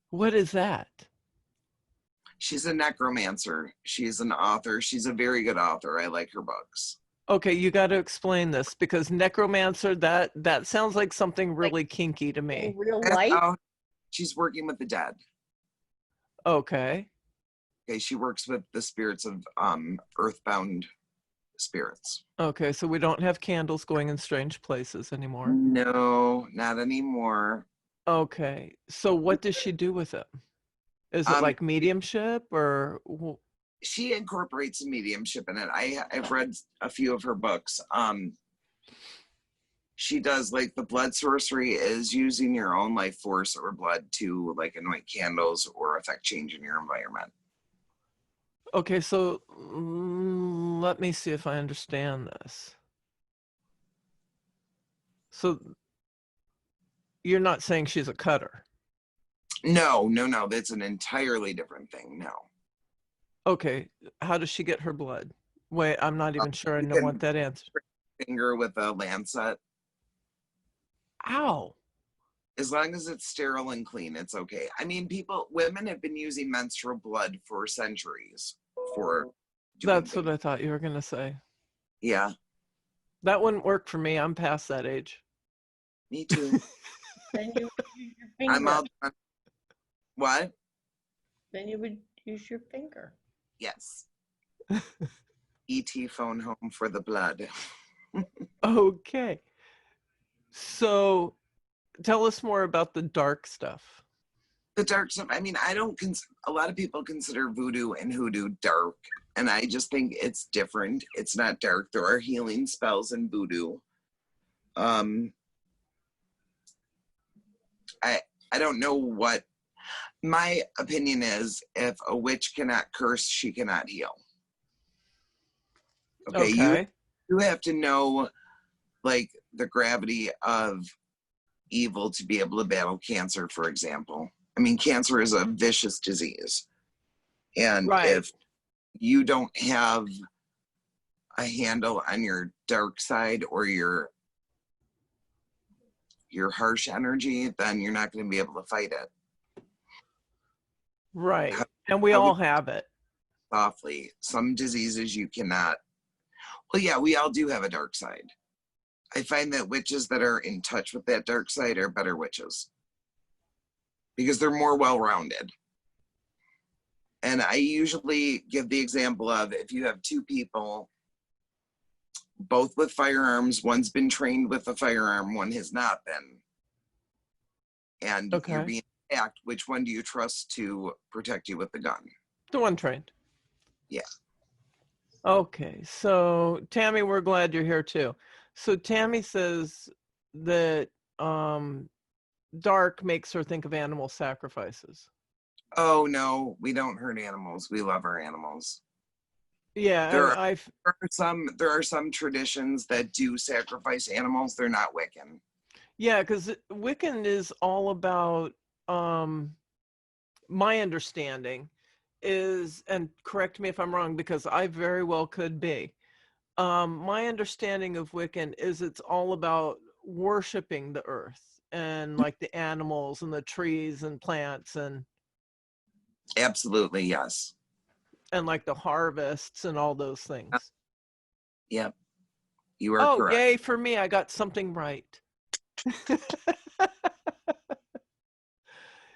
What is that? She's a necromancer. She's an author. She's a very good author. I like her books. Okay, you got to explain this, because necromancer, that sounds like something really kinky to me. In real life? She's working with the dead. Okay. Okay, she works with the spirits of earthbound spirits. Okay, so we don't have candles going in strange places anymore. No, not anymore. Okay, so what does she do with it? Is it like mediumship, or? She incorporates mediumship in it. I've read a few of her books. She does like the blood sorcery is using your own life force or blood to like anoint candles or affect change in your environment. Okay, so let me see if I understand this. So you're not saying she's a cutter? No. That's an entirely different thing. No. Okay, how does she get her blood? Wait, I'm not even sure I know what that answer. Finger with a lancet. Ow. As long as it's sterile and clean, it's okay. I mean, women have been using menstrual blood for centuries. That's what I thought you were going to say. Yeah. That wouldn't work for me. I'm past that age. Me too. Then you would use your finger. I'm all done. What? Then you would use your finger. Yes. E.T. phone home for the blood. Okay. So tell us more about the dark stuff. The dark stuff, I mean, a lot of people consider voodoo and hoodoo dark, and I just think it's different. It's not dark. There are healing spells in voodoo. I don't know what my opinion is. If a witch cannot curse, she cannot heal. Okay. You have to know like the gravity of evil to be able to battle cancer, for example. I mean, cancer is a vicious disease. And if you don't have a handle on your dark side or your harsh energy, then you're not going to be able to fight it. Right. And we all have it. Softly. Some diseases you cannot. Well, yeah, we all do have a dark side. I find that witches that are in touch with that dark side are better witches because they're more well-rounded. And I usually give the example of if you have two people, both with firearms, one's been trained with a firearm, one has not been. And you're being attacked, which one do you trust to protect you with the gun? The one trained. Yeah. Okay, so Tammy, we're glad you're here too. So Tammy says that dark makes her think of animal sacrifices. Oh no, we don't hurt animals. We love our animals. Yeah, there are some traditions that do sacrifice animals. They're not Wiccan. Yeah, because Wiccan is all about, my understanding is, and correct me if I'm wrong, because I very well could be. My understanding of Wiccan is it's all about worshiping the earth and like the animals and the trees and plants and. Absolutely, yes. And like the harvests and all those things. Yep. You are correct. Oh, yay for me. I got something right.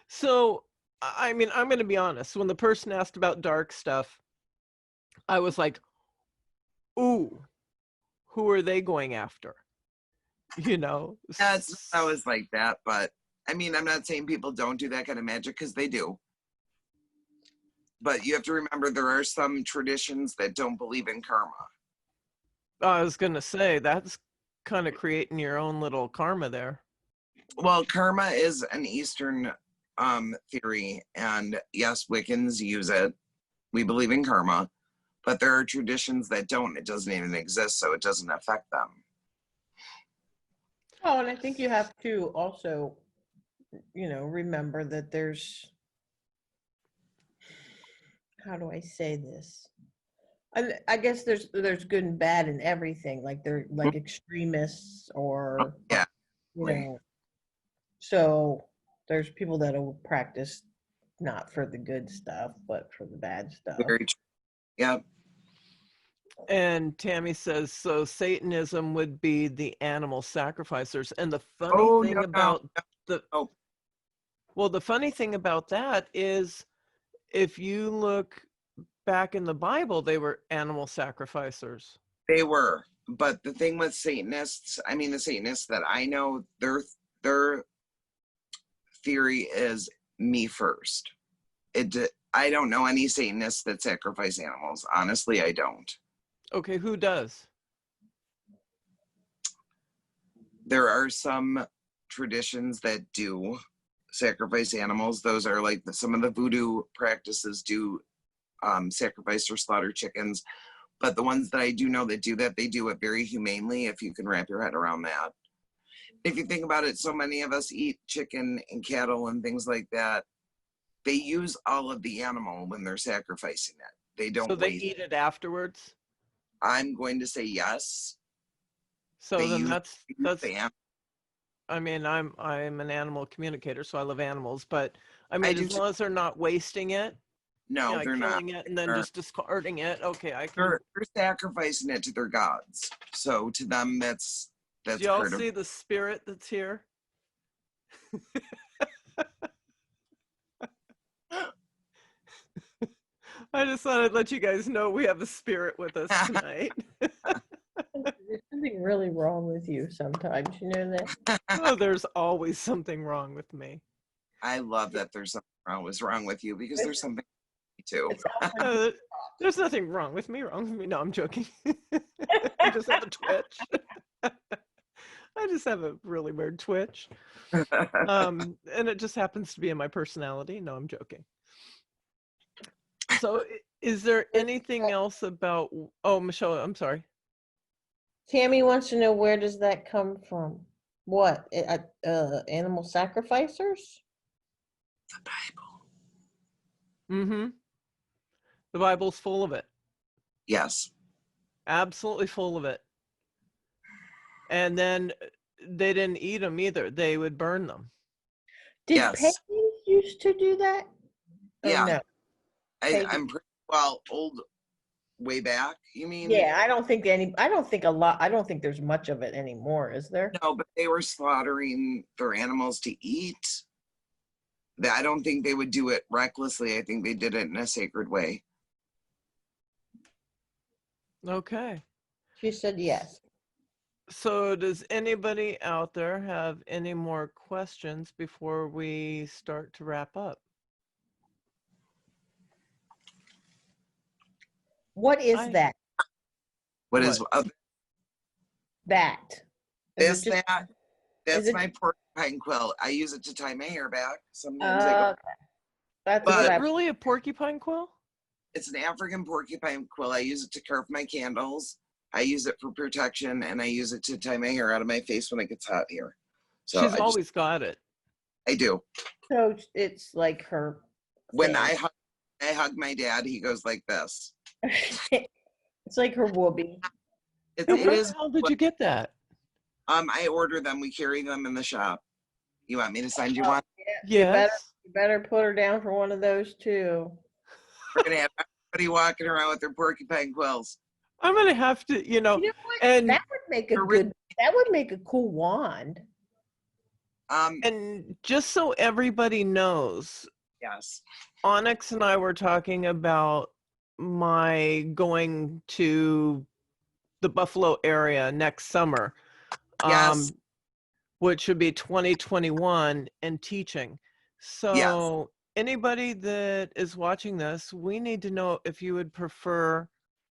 So, I mean, I'm going to be honest. When the person asked about dark stuff, I was like, ooh, who are they going after? You know? I was like that, but I mean, I'm not saying people don't do that kind of magic because they do. But you have to remember there are some traditions that don't believe in karma. I was going to say, that's kind of creating your own little karma there. Well, karma is an Eastern theory, and yes, Wiccans use it. We believe in karma, but there are traditions that don't. It doesn't even exist, so it doesn't affect them. Oh, and I think you have to also, remember that there's, how do I say this? I guess there's good and bad in everything. Like they're like extremists or, yeah, so there's people that will practice not for the good stuff, but for the bad stuff. Very true. Yeah. And Tammy says, so Satanism would be the animal sacrificers. And the funny thing about the funny thing about that is if you look back in the Bible, they were animal sacrificers. They were. But the thing with Satanists, I mean, the Satanists that I know, their theory is me first. I don't know any Satanists that sacrifice animals. Honestly, I don't. Okay, who does? There are some traditions that do sacrifice animals. Those are like some of the voodoo practices do sacrifice or slaughter chickens. But the ones that I do know that do that, they do it very humanely, if you can wrap your head around that. If you think about it, so many of us eat chicken and cattle and things like that. They use all of the animal when they're sacrificing it. They don't. So they eat it afterwards? I'm going to say yes. So then that's I mean, I'm an animal communicator, so I love animals, but I mean, as long as they're not wasting it. No, they're not. Killing it and then just discarding it. Okay, They're sacrificing it to their gods. So to them, that's. Do y'all see the spirit that's here? I just thought I'd let you guys know we have a spirit with us tonight. There's something really wrong with you sometimes, you know that? Oh, there's always something wrong with me. I love that there's something wrong with you because there's something too. There's nothing wrong with me. No, I'm joking. I just have a twitch. I just have a really weird twitch. And it just happens to be in my personality. No, I'm joking. So is there anything else about, oh, Michelle, I'm sorry. Tammy wants to know, where does that come from? What? Animal sacrificers? The Bible. Mm-hmm. The Bible's full of it. Yes. absolutely full of it. And then they didn't eat them either. They would burn them. Did Yes. pagans used to do that? Or Yeah. no? I'm pretty well old way back, you mean? Yeah, I don't think there's much of it anymore, is there? No, but they were slaughtering their animals to eat. I don't think they would do it recklessly. I think they did it in a sacred way. Okay. She said yes. So does anybody out there have any more questions before we start to wrap up? What is that? What is That? Is this? it just- That's it- my porcupine quill. I use it to tie my hair back. Sometimes I go. Okay. That's But- Is what it I really a porcupine quill? It's an African porcupine quill. I use it to carve my candles. I use it for protection, and I use it to tie my hair out of my face when it gets hot here. So She's always got it. I do. So it's like her. When thing. I hug my dad, he goes like this. It's like her whoopee. It Where is. the hell did you get that? I order them. We carry them in the shop. You want me to send you one? Yes. You better put her down for one of those too. We're gonna have everybody walking around with their porcupine quills. I'm gonna have to, You know what? and That would make a cool wand. and just so everybody knows, Yes. Onyx and I were talking about my going to the Buffalo area next summer, Yes. which would be 2021, and teaching. So anybody that is watching this, we need to know if you would prefer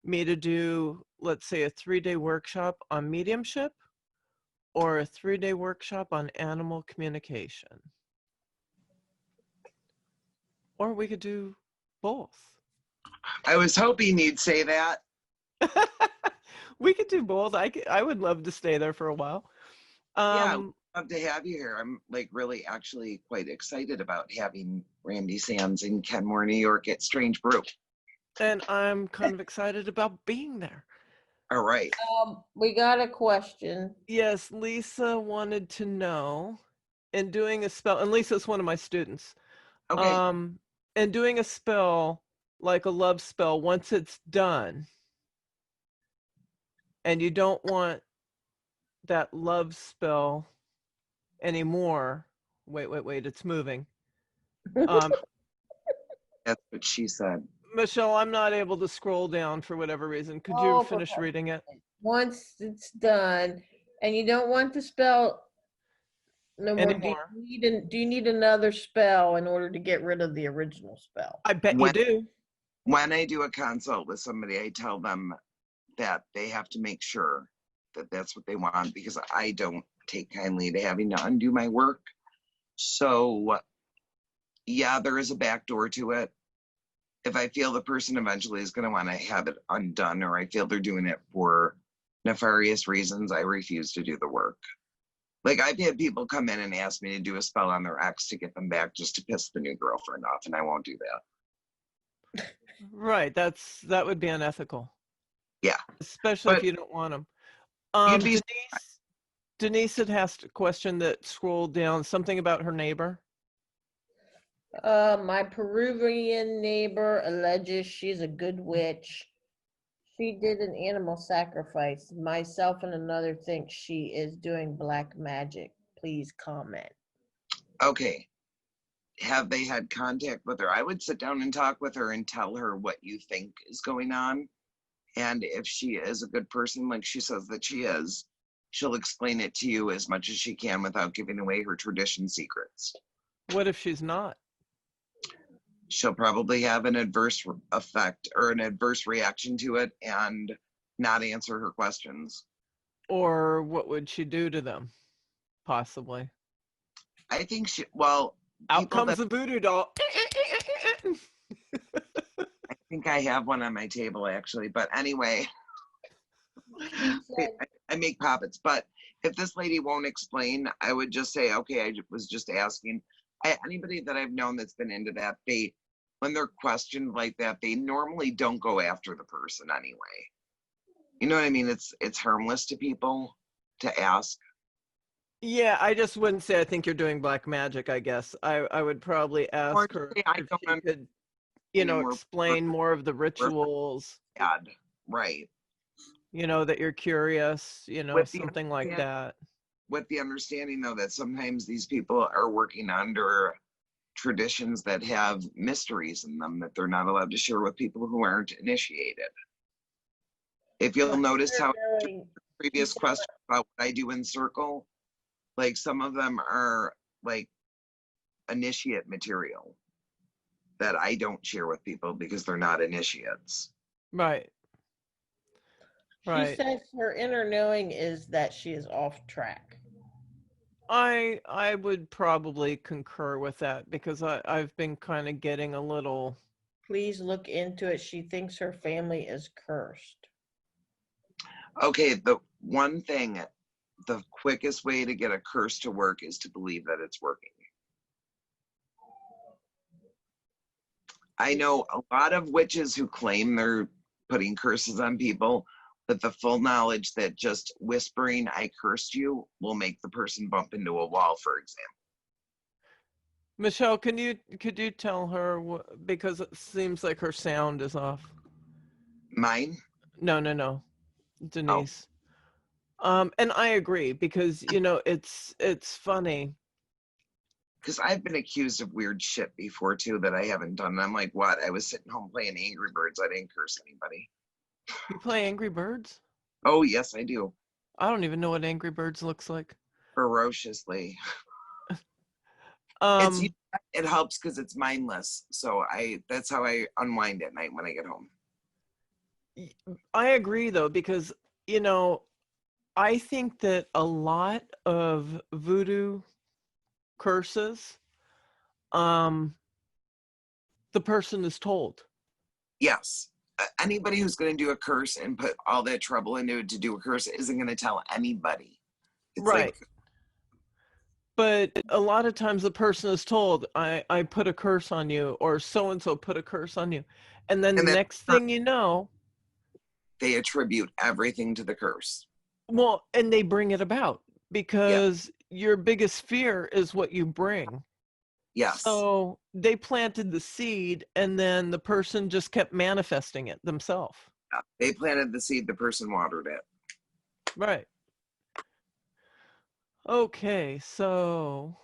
me to do, let's say, a 3-day workshop on mediumship or a 3-day workshop on animal communication. Or we could do both. I was hoping you'd say that. We could do both. I would love to stay there for a while. Yeah, I'd love to have you here. I'm like really actually quite excited about having Randi Sands in Kenmore, New York at Strange Brew. And I'm kind of excited about being there. All right. We got a question. Yes, Lisa wanted to know, in doing a spell, and Lisa's one of my students. Okay. And doing a spell like a love spell, once it's done, and you don't want that love spell anymore. Wait, it's moving. That's what she said. Michelle, I'm not able to scroll down for whatever reason. Could you finish reading it? Once it's done, and you don't want the spell no more. Anymore. Do you need another spell in order to get rid of the original spell? I bet you do. When I do a consult with somebody, I tell them that they have to make sure that that's what they want, because I don't take kindly to having to undo my work. So yeah, there is a back door to it. If I feel the person eventually is going to want to have it undone, or I feel they're doing it for nefarious reasons, I refuse to do the work. Like, I've had people come in and ask me to do a spell on their ex to get them back just to piss the new girlfriend off, and I won't do that. Right, that would be unethical. Yeah. Especially if you don't want them. Denise had asked a question that scrolled down, something about her neighbor. My Peruvian neighbor alleges she's a good witch. She did an animal sacrifice. Myself and another think she is doing black magic. Please comment. Okay. Have they had contact with her? I would sit down and talk with her and tell her what you think is going on. And if she is a good person, like she says that she is, she'll explain it to you as much as she can without giving away her tradition secrets. What if she's not? She'll probably have an adverse effect or an adverse reaction to it and not answer her questions. Or what would she do to them? Possibly. I think out comes the voodoo doll. I think I have one on my table actually, but anyway, I make puppets. But if this lady won't explain, I would just say, okay, I was just asking. Anybody that I've known that's been into that, when they're questioned like that, they normally don't go after the person anyway. You know what I mean? It's harmless to people to ask. Yeah, I just wouldn't say I think you're doing black magic, I guess. I would probably Or ask to her say I if don't she could, understand more explain more of the or rituals, bad. Right. that you're curious, With the something like understand- that. with the understanding though that sometimes these people are working under traditions that have mysteries in them that they're not allowed to share with people who aren't initiated. If you'll notice how previous question about what I do in circle, like some of them are like initiate material that I don't share with people because they're not initiates. Right. She Right. says her inner knowing is that she is off track. I would probably concur with that because I've been kind of getting a little. Please look into it. She thinks her family is cursed. Okay, the one thing, the quickest way to get a curse to work is to believe that it's working. I know a lot of witches who claim they're putting curses on people, but the full knowledge that just whispering "I cursed you" will make the person bump into a wall, for example. Michelle, could you tell her because it seems like her sound is off. Mine? No, Oh, Denise. And I agree because it's funny. because I've been accused of weird shit before too that I haven't done. And I'm like, what? I was sitting home playing Angry Birds. I didn't curse anybody. You play Angry Birds? Oh, yes, I do. I don't even know what Angry Birds looks like. Ferociously. Um, It helps because it's mindless. So that's how I unwind at night when I get home. I agree though because I think that a lot of voodoo curses, the person is told. Yes. Anybody who's going to do a curse and put all that trouble into it to do a curse isn't going to tell anybody. It's Right. like, But a lot of times the person is told, I put a curse on you, or so-and-so put a curse on you. And then and the then next thing you know, they attribute everything to the curse. well, and they bring it about Yeah. because your biggest fear is what you bring. Yes. So they planted the seed and then the person just kept manifesting it themselves. Yeah. They planted the seed, the person watered it. Right. Okay, so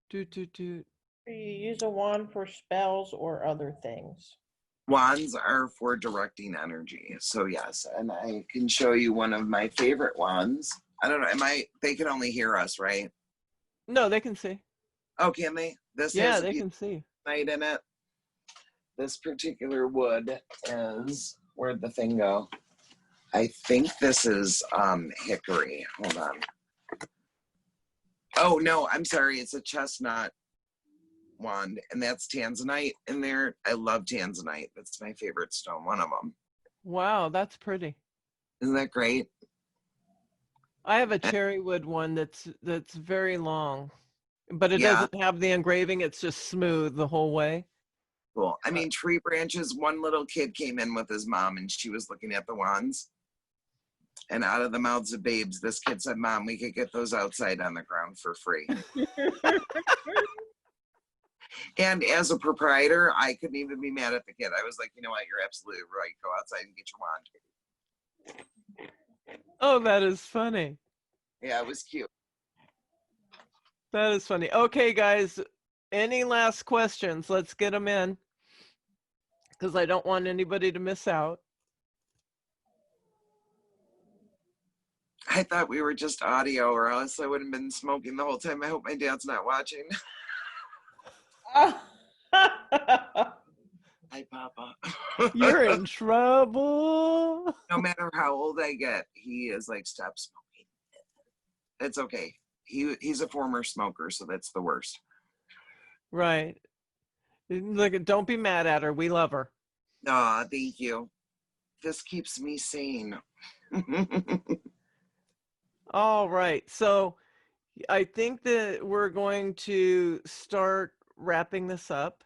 Do you use a wand for spells or other things? Wands are for directing energy. So yes, and I can show you one of my favorite wands. I don't know, they can only hear us, right? No, they can see. Oh, can they? This Yeah, has a they piece can see. of night in it. This particular wood is, where'd the thing go? I think this is hickory. Hold on. Oh no, I'm sorry, it's a chestnut wand, and that's tanzanite in there. I love tanzanite. That's my favorite stone, one of them. Wow, that's pretty. Isn't that great? I have a cherry wood one that's very long, but it Yeah, doesn't have the engraving. It's just smooth the whole way. cool. I mean, tree branches. One little kid came in with his mom, and she was looking at the wands. And out of the mouths of babes, this kid said, "Mom, we could get those outside on the ground for free." And as a proprietor, I couldn't even be mad at the kid. I was like, you know what? You're absolutely right. Go outside and get your wand. Oh, that is funny. Yeah, it was cute. That is funny. Okay, guys, any last questions? Let's get them in because I don't want anybody to miss out. I thought we were just audio, or else I would have been smoking the whole time. I hope my dad's not watching. Hi, Papa. You're in trouble. No matter how old I get, he is like, stop smoking. It's okay. He's a former smoker, so that's the worst. Right. Look, don't be mad at her. We love her. Aw, thank you. This keeps me sane. All right. So I think that we're going to start wrapping this up.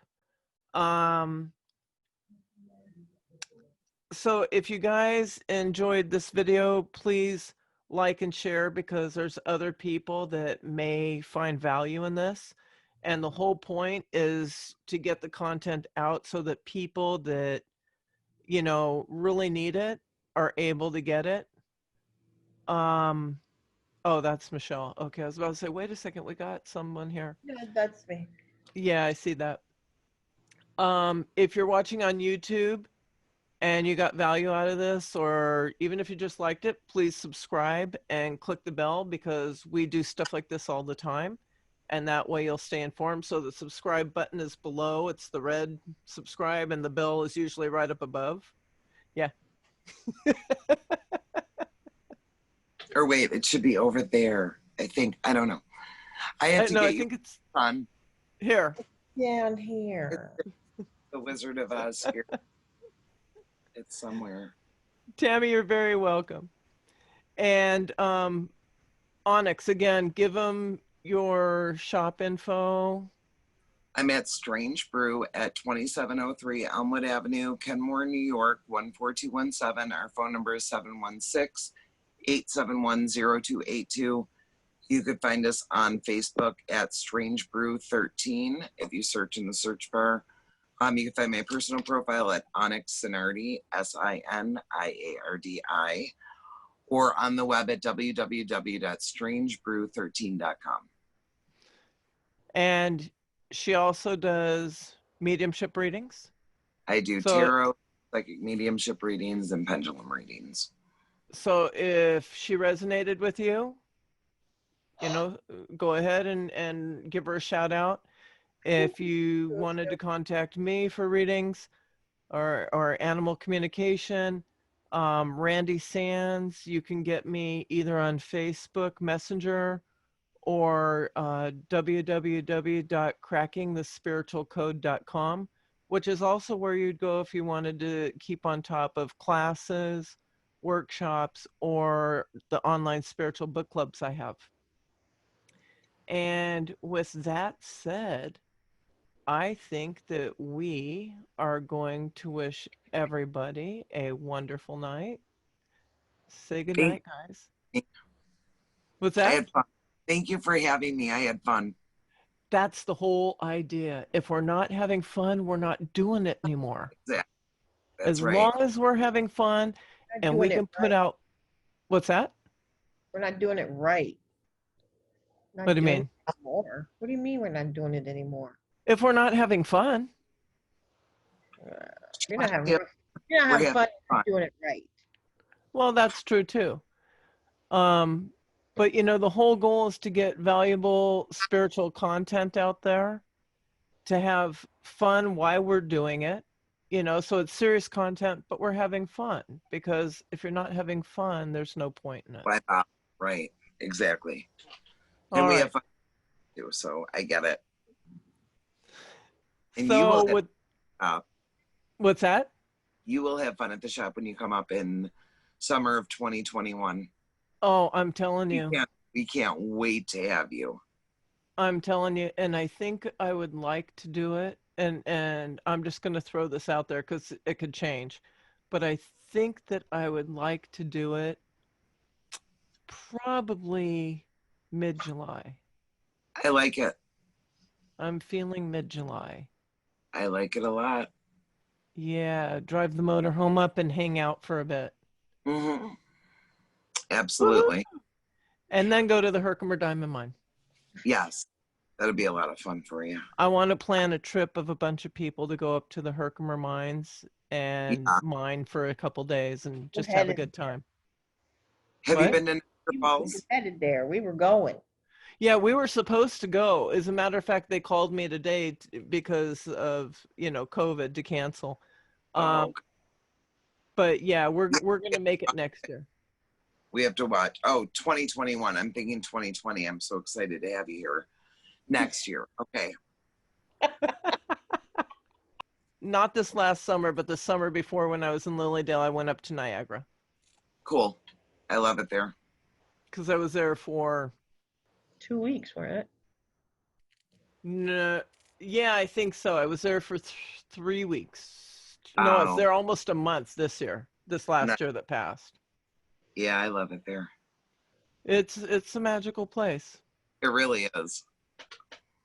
So if you guys enjoyed this video, please like and share, because there's other people that may find value in this. And the whole point is to get the content out so that people that, you know, really need it are able to get it. Oh, that's Michelle. Okay, I was about to say, wait a second, we got someone here. Yeah, that's me. Yeah, I see that. If you're watching on YouTube and you got value out of this, or even if you just liked it, please subscribe and click the bell, because we do stuff like this all the time. And that way you'll stay informed. So the subscribe button is below. It's the red subscribe, and the bell is usually right up above. Yeah. Or wait, it should be over there. I think. I don't know. I have to No, get I you think it's on here. Down here. the Wizard of Oz here. It's somewhere. Tammy, you're very welcome. And Onyx, again, give them your shop info. I'm at Strange Brew at 2703 Elmwood Avenue, Kenmore, New York, 14217. Our phone number is 716-871-0282. You could find us on Facebook at Strange Brew 13 if you search in the search bar. You can find my personal profile at Onyx Siniardi, Siniardi, or on the web at www.strangebrew13.com. And she also does mediumship readings. I do tarot, psychic mediumship readings, and pendulum readings. So if she resonated with you, you know, go ahead and give her a shout out. If you wanted to contact me for readings or animal communication, Randi Sands, you can get me either on Facebook Messenger or www.crackingthespiritualcode.com, which is also where you'd go if you wanted to keep on top of classes, workshops, or the online spiritual book clubs I have. And with that said, I think that we are going to wish everybody a wonderful night. Say good night, guys. What's that? I had fun. Thank you for having me. I had fun. That's the whole idea. If we're not having fun, we're not doing it anymore. That's as right. long as we're having fun and we can put out, what's that? We're not doing it right. What do you mean? More. What do you mean we're not doing it anymore? If we're not having fun. You're not having fun doing it right. Well, that's true too. But you know, the whole goal is to get valuable spiritual content out there, to have fun while we're doing it. You know, so it's serious content, but we're having fun, because if you're not having fun, there's no point in it. Right, exactly. And we have fun too, so I get it. And so you will what's that? You will have fun at the shop when you come up in summer of 2021. Oh, I'm telling you. We can't wait to have you. I'm telling you, and I think I would like to do it. And I'm just going to throw this out there because it could change. But I think that I would like to do it probably mid-July. I like it. I'm feeling mid-July. I like it a lot. Yeah, drive the motorhome up and hang out for a bit. Mm-hmm. Absolutely. Woo-hoo! And then go to the Herkimer Diamond Mine. Yes, that'll be a lot of fun for you. I want to plan a trip of a bunch of people to go up to the Herkimer mines and mine for a couple days and just have a good time. Have you been to Niagara Falls? We were headed there. We were going. Yeah, we were supposed to go. As a matter of fact, they called me today because of, you know, COVID to cancel. But yeah, we're going to make it next year. We have to watch. Oh, 2021. I'm thinking 2020. I'm so excited to have you here next year. Okay. Not this last summer, but the summer before, when I was in Lilydale, I went up to Niagara. Cool. I love it there. Because I was there for 2 weeks, weren't it? No, yeah, I think so. I was there for 3 weeks. No, it's Oh, there almost a month this year, this last year that passed. yeah, I love it there. It's a magical place. It really is.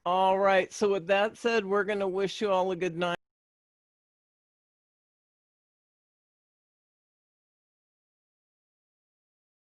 All right. So with that said, we're going to wish you all a good night.